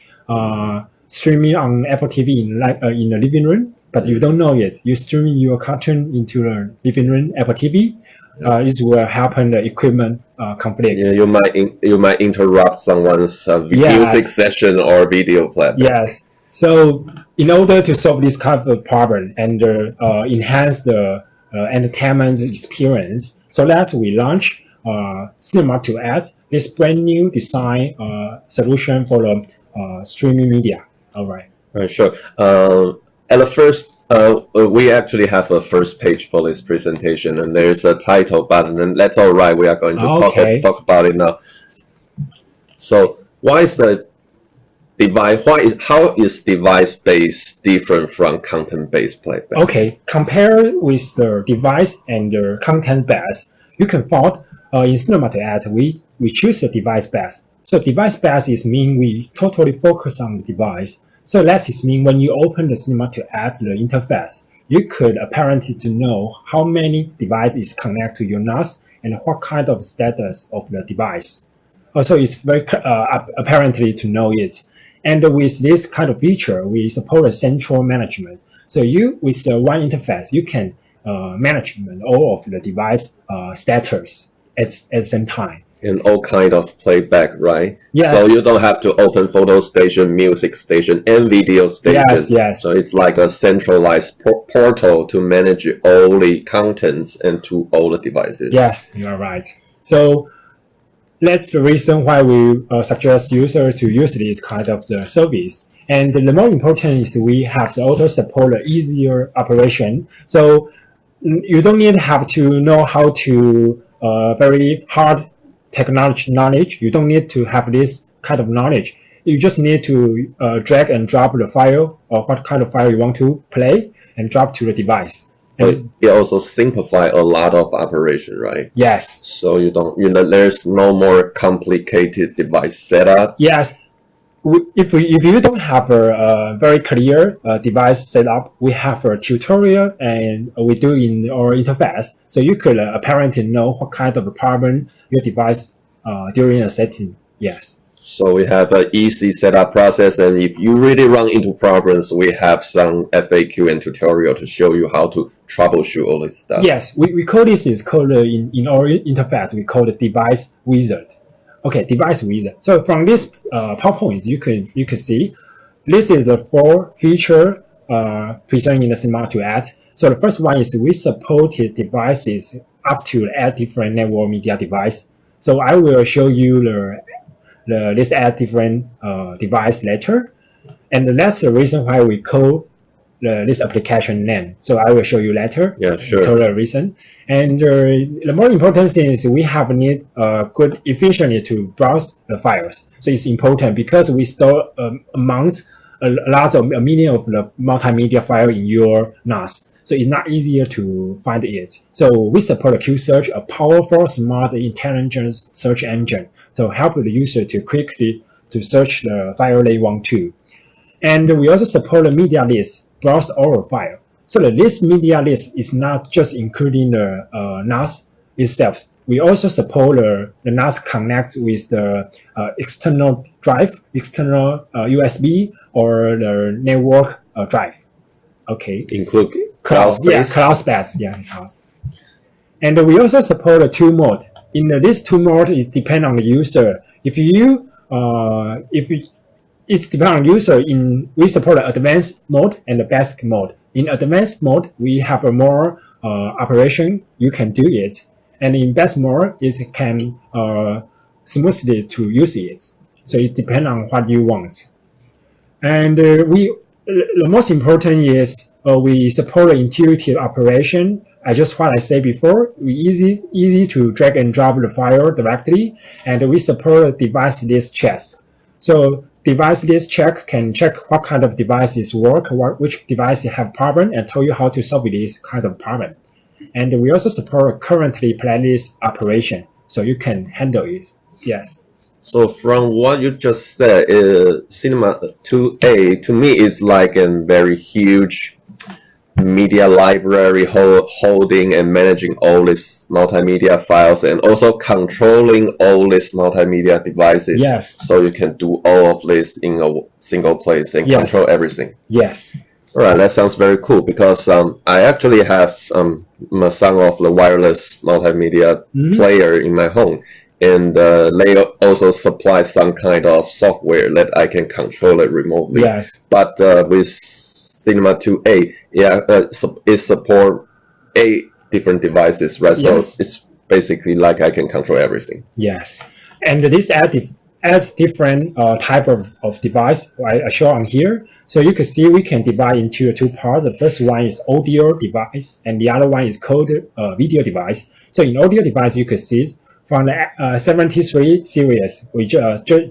streaming on Apple TV in the living room, but you don't know it. You streaming your cartoon into the living room Apple TV. It will happen the equipment conflict. Yeah, you might interrupt someone's music session or video playback. Yes. So in order to solve this kind of problem and enhance the entertainment experience, so that we launch Cinema28, this brand new design solution for the streaming media. All right. Sure. At the first, we actually have a first page for this presentation, and there's a title button, and that's all right. We are going to talk about it now. So, why is the device? How is device-based different from content-based playback? Okay, compare with the device and the content-based, you can find in Cinema28 we choose the device-based. So device-based is mean we totally focus on the device. So that is mean when you open the Cinema28 the interface, you could apparently to know how many devices connect to your NAS and what kind of status of the device. Also, it's very apparently to know it. And with this kind of feature, we support a central management. So you, with one interface, you can management all of the device status at the same time. And all kind of playback, right? Yes. So you don't have to open photo station, music station, and video station. Yes, yes. So it's like a centralized portal to manage all the contents and to all the devices. Yes, you are right. So that's the reason why we suggest users to use this kind of the service. And the more important is we have to also support the easier operation. So you don't need to have to know how to very hard technology knowledge. You don't need to have this kind of knowledge. You just need to drag and drop the file or what kind of file you want to play and drop to the device. So it also simplify a lot of operation, right? Yes. So there's no more complicated device setup. Yes. If you don't have a very clear device setup, we have a tutorial and we do in our interface. So you could apparently know what kind of problem your device during a setting. Yes. So we have an easy setup process, and if you really run into problems, we have some FAQ and tutorial to show you how to troubleshoot all this stuff. Yes, we call this is called in our interface, we call it device wizard. Okay, device wizard. So from this PowerPoint, you can see this is the 4 feature presented in the Cinema28. So the first one is we supported devices up to 8 different network media device. So I will show you this 8 different device later, and that's the reason why we call this application name. So I will show you later. Yeah, sure. The reason. And the more important thing is we have need good efficiently to browse the files. So it's important because we store a million of the multimedia file in your NAS. So it's not easier to find it. So we support QSearch, a powerful, smart, intelligent search engine to help the user to quickly to search the file they want to. And we also support the media list, browse all file. So this media list is not just including the NAS itself. We also support the NAS connect with the external drive, external USB or the network drive. Okay. Include cloud space. Yeah, cloud space. Yeah, cloud. And we also support the 2 mode. In this 2 mode is depend on the user. It's depend on user. We support the advanced mode and the basic mode. In advanced mode, we have a more operation you can do it, and in basic mode, it can smoothly to use it. So it depends on what you want. And the most important is we support the intuitive operation. What I said before, we easy to drag and drop the file directly, and we support device list checks. So device list check can check what kind of devices work, which device have problem, and tell you how to solve this kind of problem. And we also support currently playlist operation, so you can handle it. Yes. So from what you just said, Cinema28 to me is like a very huge media library holding and managing all these multimedia files and also controlling all these multimedia devices. Yes. So you can do all of this in a single place and control everything. Yes. All right, that sounds very cool because I actually have some of the wireless multimedia player in my home. And they also supply some kind of software that I can control it remotely. Yes. But with Cinema28, it support 8 different devices, right? Yes. So it's basically like I can control everything. Yes. And this adds different type of device I show on here. So you can see we can divide into 2 parts. The first one is audio device, and the other one is called video device. So in audio device, you can see from the 73 series, which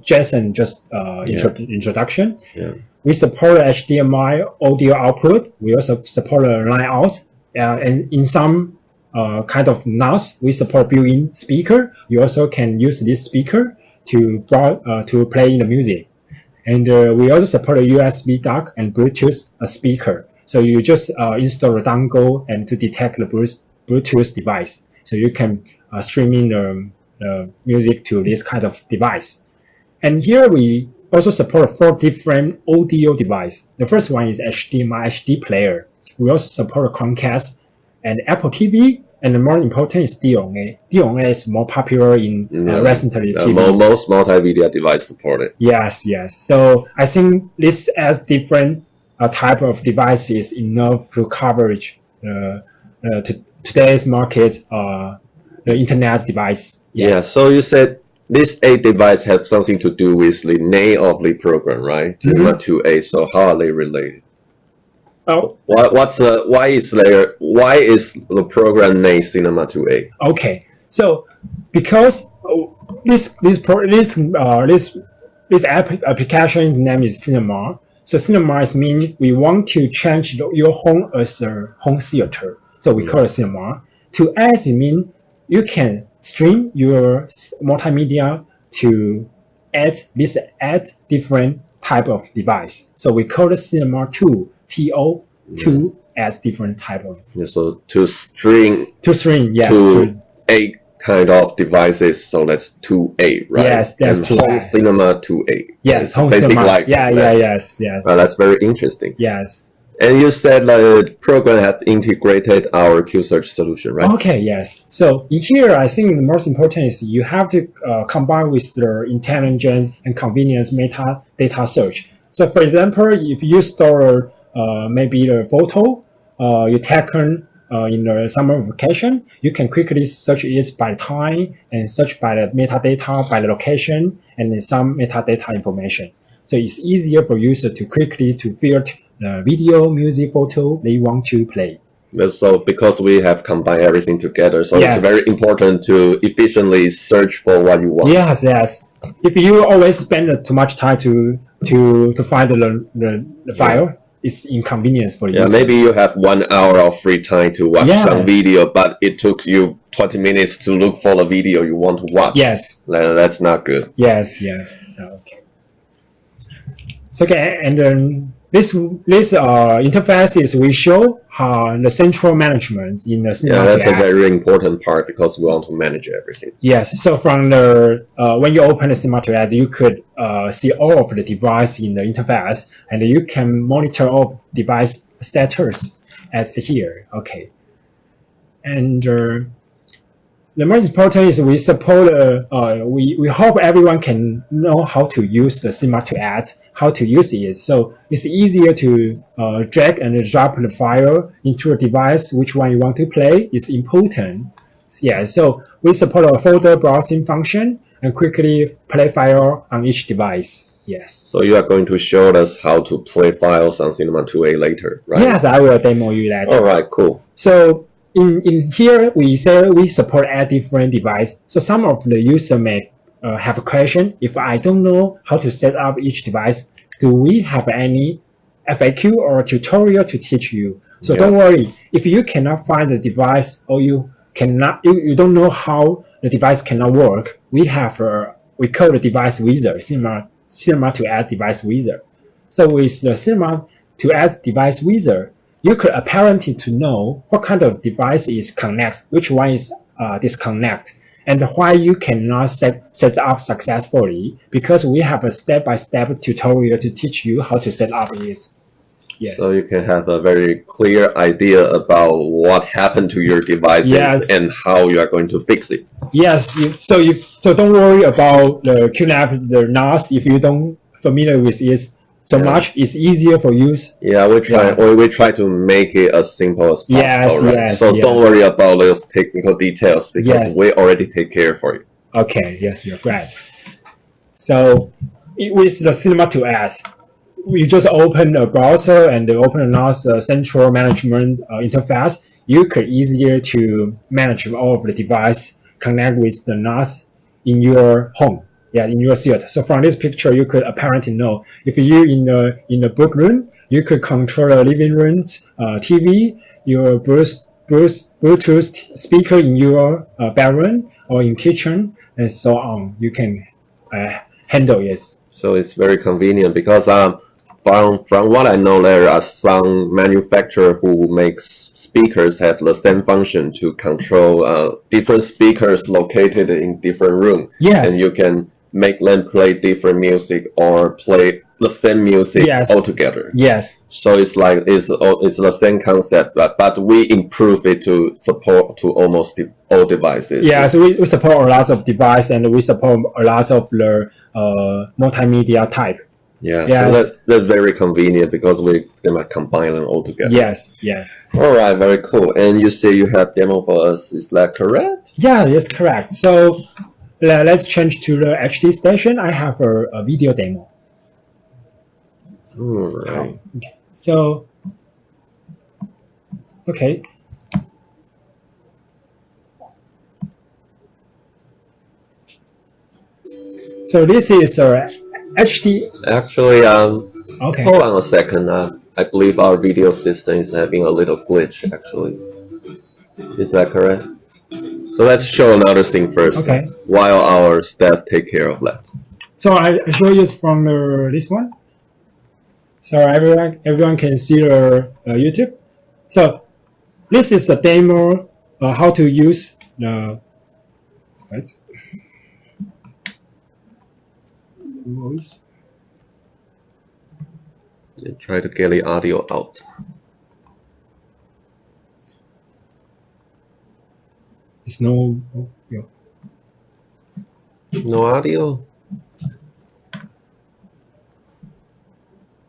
Jason just introduction. Yeah. We support HDMI audio output. We also support line out. And in some kind of NAS, we support built-in speaker. You also can use this speaker to play the music. And we also support a USB dock and Bluetooth speaker. So you just install a dongle and to detect the Bluetooth device. So you can streaming the music to this kind of device. And here we also support 4 different audio devices. The first one is HDMI HD player. We also support Chromecast and Apple TV. And the more important is DONA. DONA is more popular in recently TV. Most multimedia device supported. Yes, yes. So I think this as different type of devices enough to coverage today's market, the internet device. Yes. Yeah. So you said this 8 device have something to do with the name of the program, right? Cinema28. So how are they related? Oh, why is the program named Cinema28? Okay, so because this application name is Cinema. So Cinema means we want to change your home as a home theater. So we call it Cinema. To add means you can stream your multimedia to add different type of device. So we call it Cinema2. TO2 as different type of. Yeah, so to string yeah, to 8 kind of devices, so that's 2A, right? Yes, that's 2A. Home cinema 2A. Yes, home cinema. Like yes. That's very interesting. Yes. And you said the program had integrated our Q-search solution, right? Okay, yes. So in here, I think the most important is you have to combine with the intelligence and convenience metadata search. So for example, if you store maybe the photo you taken in the summer vacation, you can quickly search it by time and search by the metadata, by the location, and then some metadata information. So it's easier for user to quickly to filter the video, music, photo they want to play. So because we have combined everything together, so Yes. it's very important to efficiently search for what you want. Yes. If you always spend too much time to find the file, it's inconvenience for you. Yeah, maybe you have 1 hour of free time to watch some video, but it took you 20 minutes to look for the video you want to watch. Yes. That's not good. Yes. So okay, and then this interface is we show how the central management in the Yeah, that's a very important part because we want to manage everything. Yes. So from the when you open the Cinema28, you could see all of the device in the interface, and you can monitor all device status as here. Okay. And the most important is we support. We hope everyone can know how to use the Cinema28, how to use it. So it's easier to drag and drop the file into a device. Which one you want to play is important. Yeah. So we support a folder browsing function and quickly play file on each device. Yes. So you are going to show us how to play files on Cinema28 later, right? Yes, I will demo you that. All right. Cool. So in here, we say we support a different device. So some of the user may have a question. If I don't know how to set up each device, do we have any FAQ or tutorial to teach you? So don't worry. If you cannot find the device or you don't know how the device cannot work, we call the device wizard, Cinema28 device wizard. So with the Cinema28 device wizard, you could apparently to know what kind of device is connect, which one is disconnect, and why you cannot set up successfully, because we have a step-by-step tutorial to teach you how to set up it. Yes. So you can have a very clear idea about what happened to your devices and how you are going to fix it. Yes. So don't worry about the QNAP, the NAS, if you don't familiar with it so much. It's easier for use. Yeah, we try to make it as simple as possible. Right? So don't worry about those technical details because we already take care for you. Okay. Yes, you're great. So with the Cinema28, you just open a browser and open a NAS central management interface. You could easier to manage all of the device, connect with the NAS in your home. Yeah, in your theater. So from this picture, you could apparently know if you in the book room, you could control the living room TV, your Bluetooth speaker in your bedroom or in kitchen, and so on. You can handle it. So it's very convenient because from what I know, there are some manufacturers who makes speakers have the same function to control different speakers located in different rooms. Yes. And you can make them play different music or play the same music Yes. altogether. Yes. So it's like it's the same concept, but we improve it to support to almost all devices. Yeah, so we support a lot of device and we support a lot of the multimedia type. Yeah, Yes. so that's very convenient because we can combine them all together. Yes, yes. All right, very cool. And you say you have demo for us, is that correct? Yeah, that's correct. So let's change to the HD station. I have a video demo. All right. Okay. So, okay. So this is a HD. Actually, Okay. hold on a second. I believe our video system is having a little glitch, actually. Is that correct? So let's show another thing first. Okay. While our staff take care of that. So I show you from this one. So everyone can see the YouTube. So this is a demo how to use the right voice. Try to get the audio out. It's no. No audio?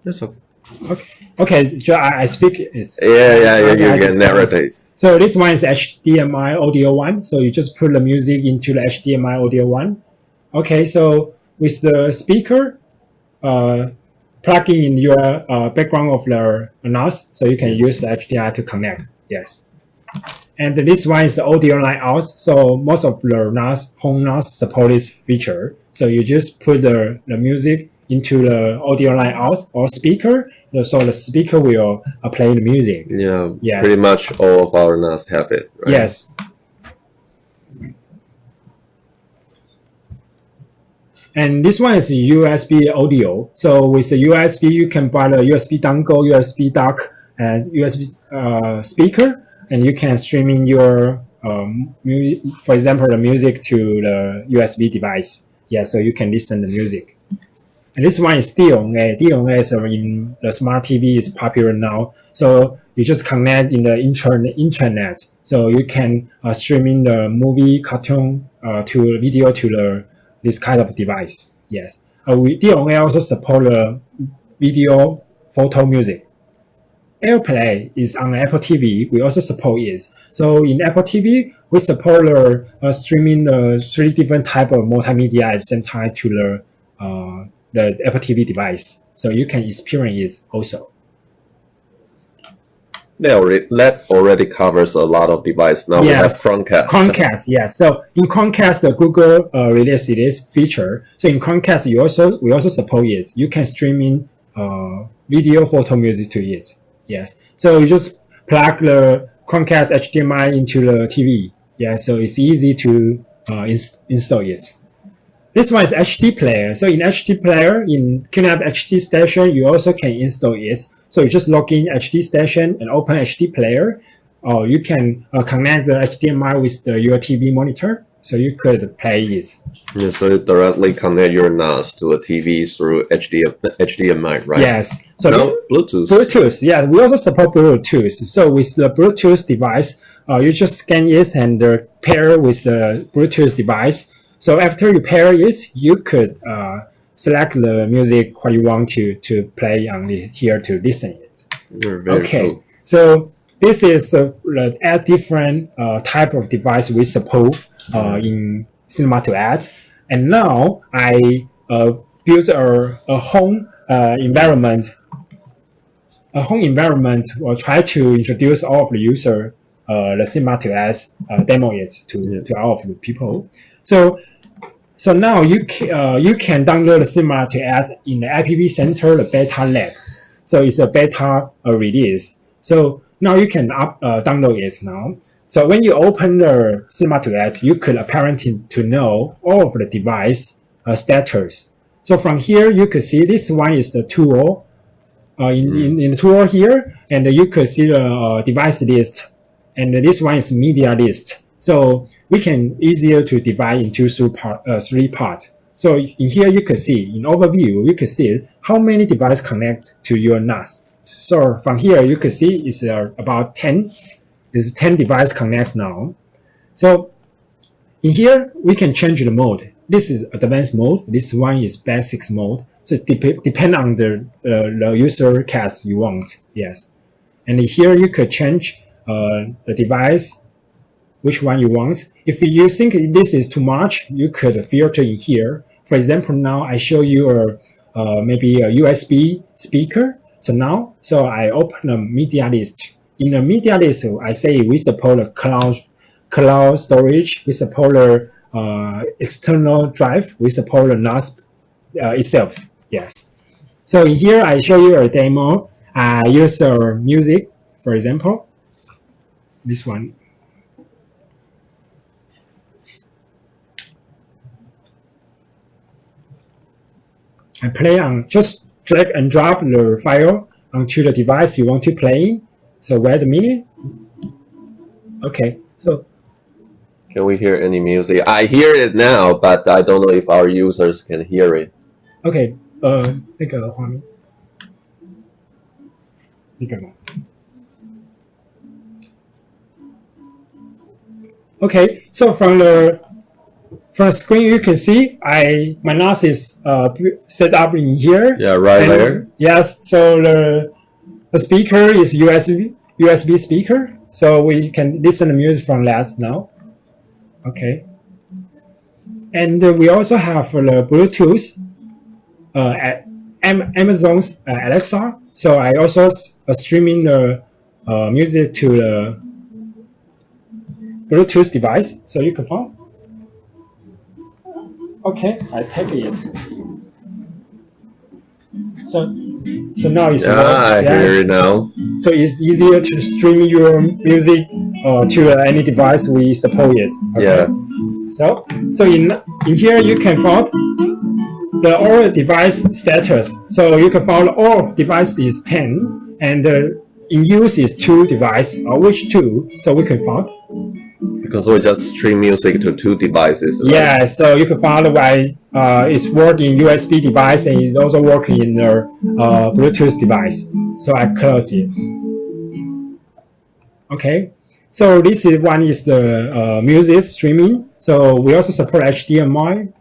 That's okay. Okay. So I speak it. Yeah, Okay, you I can just- narrate. So this one is HDMI audio 1. So you just put the music into the HDMI audio 1. Okay, so with the speaker plugging in your background of the NAS, so you can use the HDMI to connect. Yes. And this one is the audio line out. So most of the NAS, home NAS support this feature. So you just put the music into the audio line out or speaker. So the speaker will play the music. Yeah, Yes. pretty much all of our NAS have it, right? Yes. And this one is USB audio. So with the USB, you can buy the USB dongle, USB dock, and USB speaker, and you can stream in your, for example, the music to the USB device. Yeah, so you can listen to music. And this one is DONA. DONA is in the smart TV is popular now. So you just connect in the internet. So you can stream in the movie, cartoon, to video to this kind of device. Yes. DONA also support the video, photo, music. AirPlay is on Apple TV. We also support it. So in Apple TV, we support streaming the 3 different type of multimedia at the same time to the Apple TV device. So you can experience it also. That already covers a lot of devices. Now we have Chromecast. Chromecast, yes. So in Chromecast, the Google released this feature. So in Chromecast, we also support it. You can stream in video, photo, music to it. Yes. So you just plug the Chromecast HDMI into the TV. Yeah. So it's easy to install it. This one is HD player. So in HD player, in QNAP HD station, you also can install it. So you just log in HD station and open HD player. Or you can connect the HDMI with your TV monitor. So you could play it. Yeah, so you directly connect your NAS to a TV through HDMI, right? Yes. So no, Bluetooth. Bluetooth, yeah. We also support Bluetooth. So with the Bluetooth device, you just scan it and pair with the Bluetooth device. So after you pair it, you could select the music what you want to play on here to listen it. Very cool. So this is a different type of device we support in Cinema28. And now I built a home environment. A home environment will try to introduce all of the user the Cinema28 demo it to all of the people. So now you can download the Cinema28 in the IPv Center, the beta lab. So it's a beta release. So now you can download it now. So when you open the Cinema28, you could apparently to know all of the device status. So from here, you could see this one is the tool in the tool here, and you could see the device list, and this one is media list. So we can easier to divide into 3 parts. So in here you could see, in overview, you could see how many devices connect to your NAS. So from here you could see it's about 10. There's 10 device connects now. So in here we can change the mode. This is advanced mode. This one is basics mode. So it depend on the user case you want. Yes. And here you could change the device, which one you want. If you think this is too much, you could filter in here. For example, now I show you maybe a USB speaker. So I open a media list. In the media list, I say we support a cloud storage. We support a external drive. We support a NAS itself. Yes. So in here, I show you a demo. I use music, for example. This one. I play on, just drag and drop the file onto the device you want to play. So wait a minute. Okay, so. Can we hear any music? I hear it now, but I don't know if our users can hear it. Okay, 那个画面，那个吗？ Okay, so from the screen you can see my NAS is set up in here. Yeah, right there. Yes, so the speaker is USB speaker, so we can listen to music from that now. Okay, and we also have the Bluetooth, Amazon's Alexa. So I also streaming the music to the Bluetooth device, so you can find. Okay, I take it. So now it's I hear it now. So it's easier to stream your music to any device we support it. Okay? Yeah. So in here you can find the all device status. So you can find all of device is 10 and in use is 2 device, which 2? So we can find. Because we just stream music to 2 devices. Right? Yeah, so you can find why it's working USB device and it's also working in the Bluetooth device. So I close it. Okay, so this is one is the music streaming. So we also support HDMI.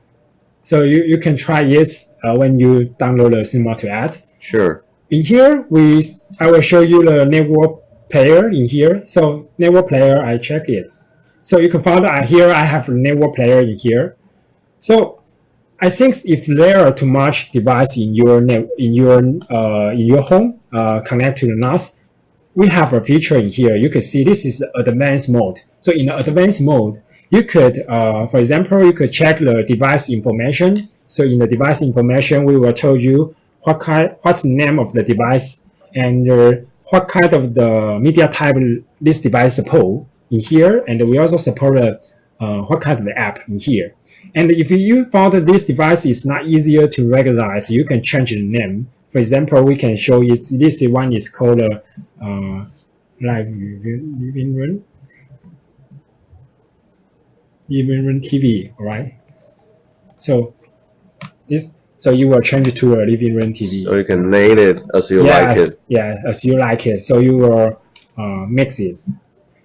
So you can try it when you download the Cinema28. Sure. In here, I will show you the network player in here. So network player, I check it. So you can find here I have a network player in here. So I think if there are too much device in your home connect to the NAS, we have a feature in here. You can see this is advanced mode. So in the advanced mode, you could, for example, you could check the device information. So in the device information, we will tell you what's the name of the device and what kind of the media type this device support in here. And we also support what kind of the app in here. And if you found that this device is not easier to recognize, you can change the name. For example, we can show you this one is called living room TV, all right? So you will change it to a living room TV. So you can name it as you like it. Yeah, as you like it. So you will mix it.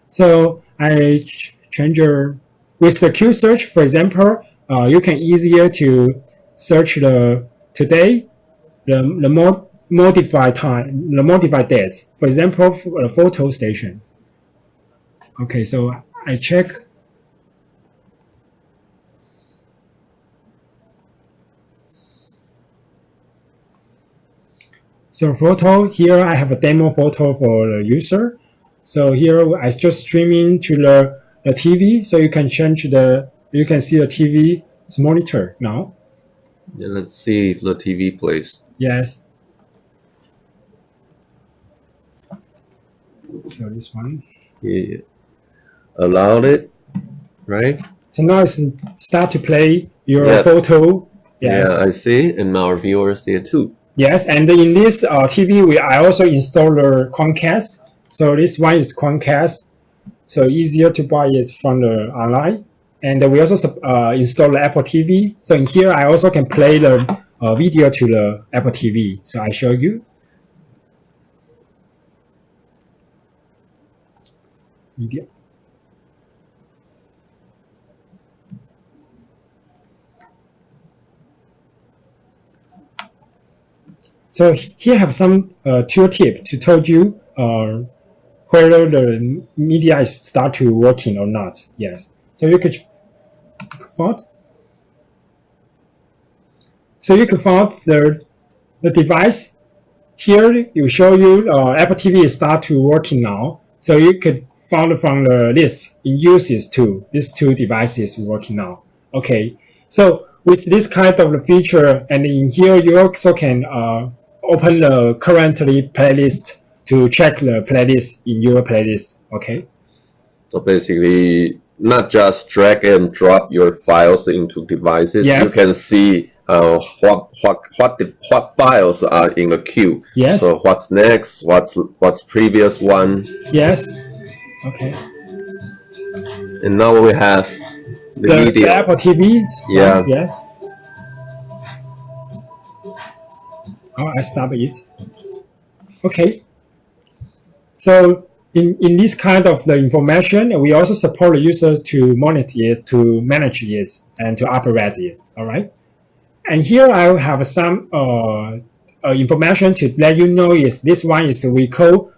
So I change with the Q search, for example, you can easier to search the modified time, the modified date. For example, for a photo station. Okay, so I check. So photo, here I have a demo photo for the user. So here I just streaming to the TV, so you can change you can see the TV's monitor now. Yeah, let's see if the TV plays. Yes. So this one. Yeah. Allowed it, right? So now it's start to play your photo. Yes. Yeah, I see, and our viewers see it too. Yes, and in this TV, I also installed the QuickAccess. So this one is QuickAccess, so easier to buy it from the online. And we also install the Apple TV. So in here, I also can play the video to the Apple TV. So I show you. Media. So here I have some tooltip to tell you whether the media is start to working or not. Yes. So you could find. So you could find the device. Here you show you Apple TV is start to working now. So you could find from the list in uses too. These two devices working now. Okay. So with this kind of feature, and in here you also can open the currently playlist to check the playlist in your playlist. Okay. So basically, not just drag and drop your files into devices. Yes. You can see what files are in the queue. Yes. So what's next? What's previous one? Yes. Okay. And now we have the video. The Apple TV. Yeah. Yes. Oh, I stop it. Okay. So in this kind of the information, we also support the user to monitor it, to manage it, and to operate it. All right. And here I have some information to let you know is this one is we call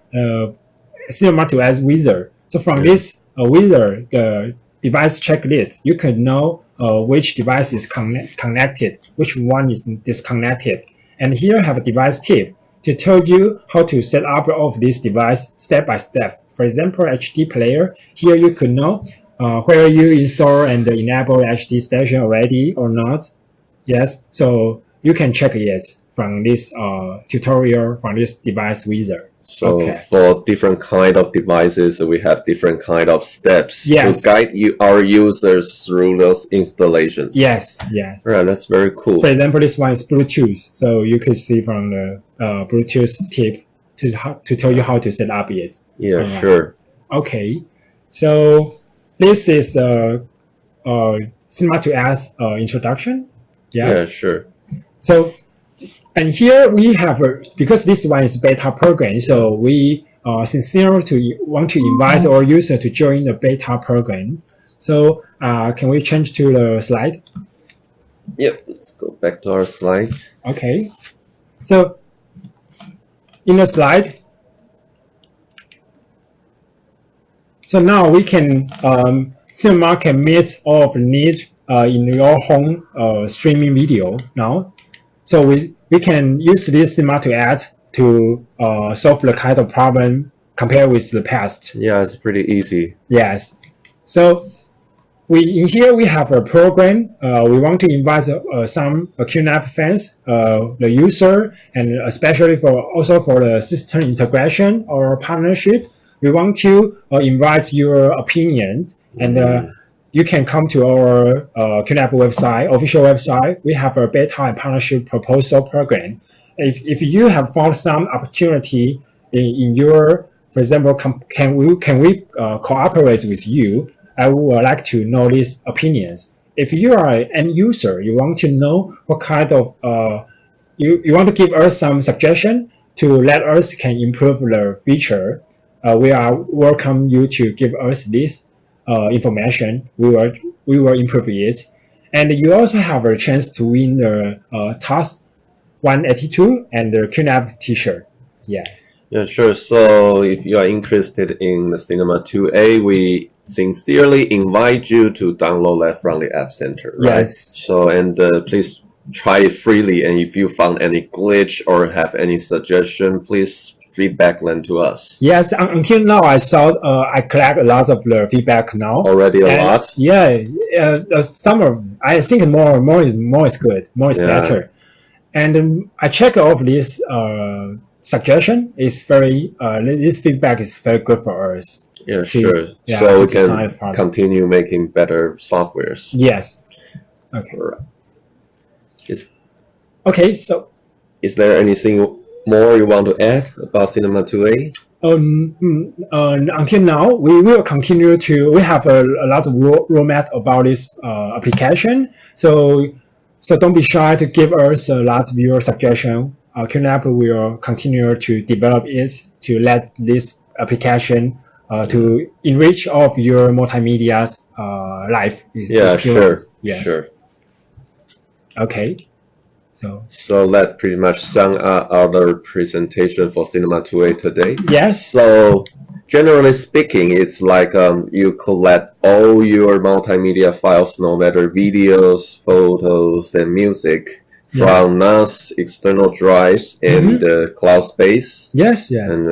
Cinema28 wizard. So from this wizard, the device checklist, you can know which device is connected, which one is disconnected. And here I have a device tip to tell you how to set up all of this device step by step. For example, HD player, here you could know whether you install and enable HD station already or not. Yes, so you can check it from this tutorial from this device wizard. So for different kind of devices, we have different kind of steps to guide our users through those installations. Yes, yes. Right, that's very cool. For example, this one is Bluetooth. So you could see from the Bluetooth tip to tell you how to set up it. Yeah, sure. Okay, so this is the Cinema28 introduction. Yes. Yeah, sure. So, and here we have, because this one is beta program, so we sincerely want to invite our user to join the beta program. So can we change to the slide? Yep, let's go back to our slide. Okay. So in the slide, so now we can, Cinema can meet all of the needs in your home streaming video now. So we can use this Cinema28 to solve the kind of problem compared with the past. Yeah, it's pretty easy. Yes. So in here we have a program. We want to invite some QNAP fans, the user, and especially also for the system integration or partnership. We want to invite your opinion, and you can come to our QNAP website, official website. We have a beta and partnership proposal program. If you have found some opportunity in your, for example, can we cooperate with you? I would like to know these opinions. If you are an end user, you want to know what kind of you want to give us some suggestion to let us can improve the feature. We are welcome you to give us this information. We will improve it, and you also have a chance to win the Task 182 and the QNAP T-shirt. Yes. Yeah, sure. So if you are interested in the Cinema28, we sincerely invite you to download that from the App Center, right? Yes. So, and please try it freely. And if you found any glitch or have any suggestion, please feedback them to us. Yes. Until now, I saw I collect a lot of the feedback now. Already a lot. Yeah. Some of I think more is good. More is better. And I check all of this suggestion. Is very this feedback is very good for us. Yeah, sure. So we can continue making better softwares. Yes. Okay. Right. Okay. So, is there anything more you want to add about Cinema28? Until now, we will continue to. We have a lot of roadmap about this application. So don't be shy to give us a lot of your suggestion. QNAP will continue to develop it to let this application to enrich of your multimedia life. Sure. Yes. Sure. Okay. So that pretty much sum up our presentation for Cinema28 today. Yes. So generally speaking, it's like you collect all your multimedia files, no matter videos, photos, and music, from NAS external drives and cloud space. Yes, yeah. And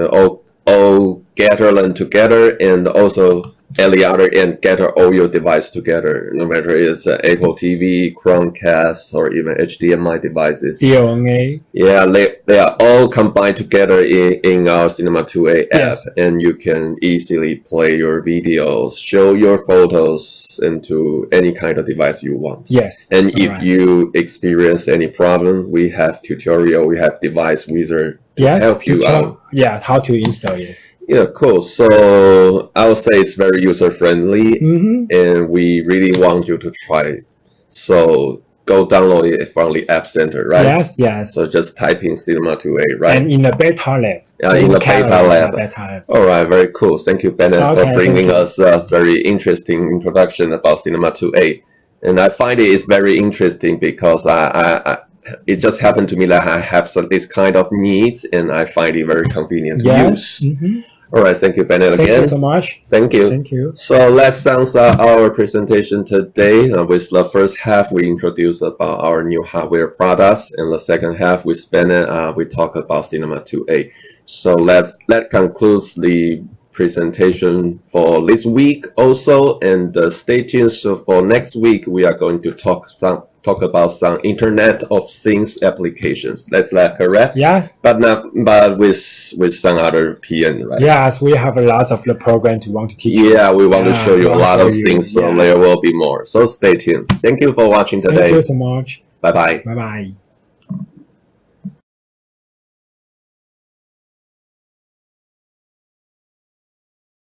all gather them together, and also at the other end gather all your device together, no matter it's Apple TV, Chromecast, or even HDMI devices. DNA. Yeah, they are all combined together in our Cinema28 app, and you can easily play your videos, show your photos into any kind of device you want. Yes. And if you experience any problem, we have tutorial, we have device wizard to help you out. Yeah, how to install it. Yeah, cool. So I would say it's very user-friendly, and we really want you to try it. So go download it from the App Center, right? Yes, yes. So just type in Cinema28, right? And in the beta lab. Yeah, in the beta lab. All right, very cool. Thank you, Bennett, for bringing us a very interesting introduction about Cinema28. And I find it is very interesting because it just happened to me that I have this kind of needs, and I find it very convenient to use. All right, thank you, Bennett, again. Thank you so much. Thank you. Thank you. So let's sum up our presentation today. With the first half, we introduced about our new hardware products, and the second half, with Bennett, we talk about Cinema28. So that concludes the presentation for this week also, and stay tuned. So for next week, we are going to talk about some Internet of Things applications. That's that correct? Yes. But with some other PN, right? Yes, we have a lot of the programs we want to teach you. Yeah, we want to show you a lot of things, so there will be more. So stay tuned. Thank you for watching today. Thank you so much. Bye-bye. Bye-bye.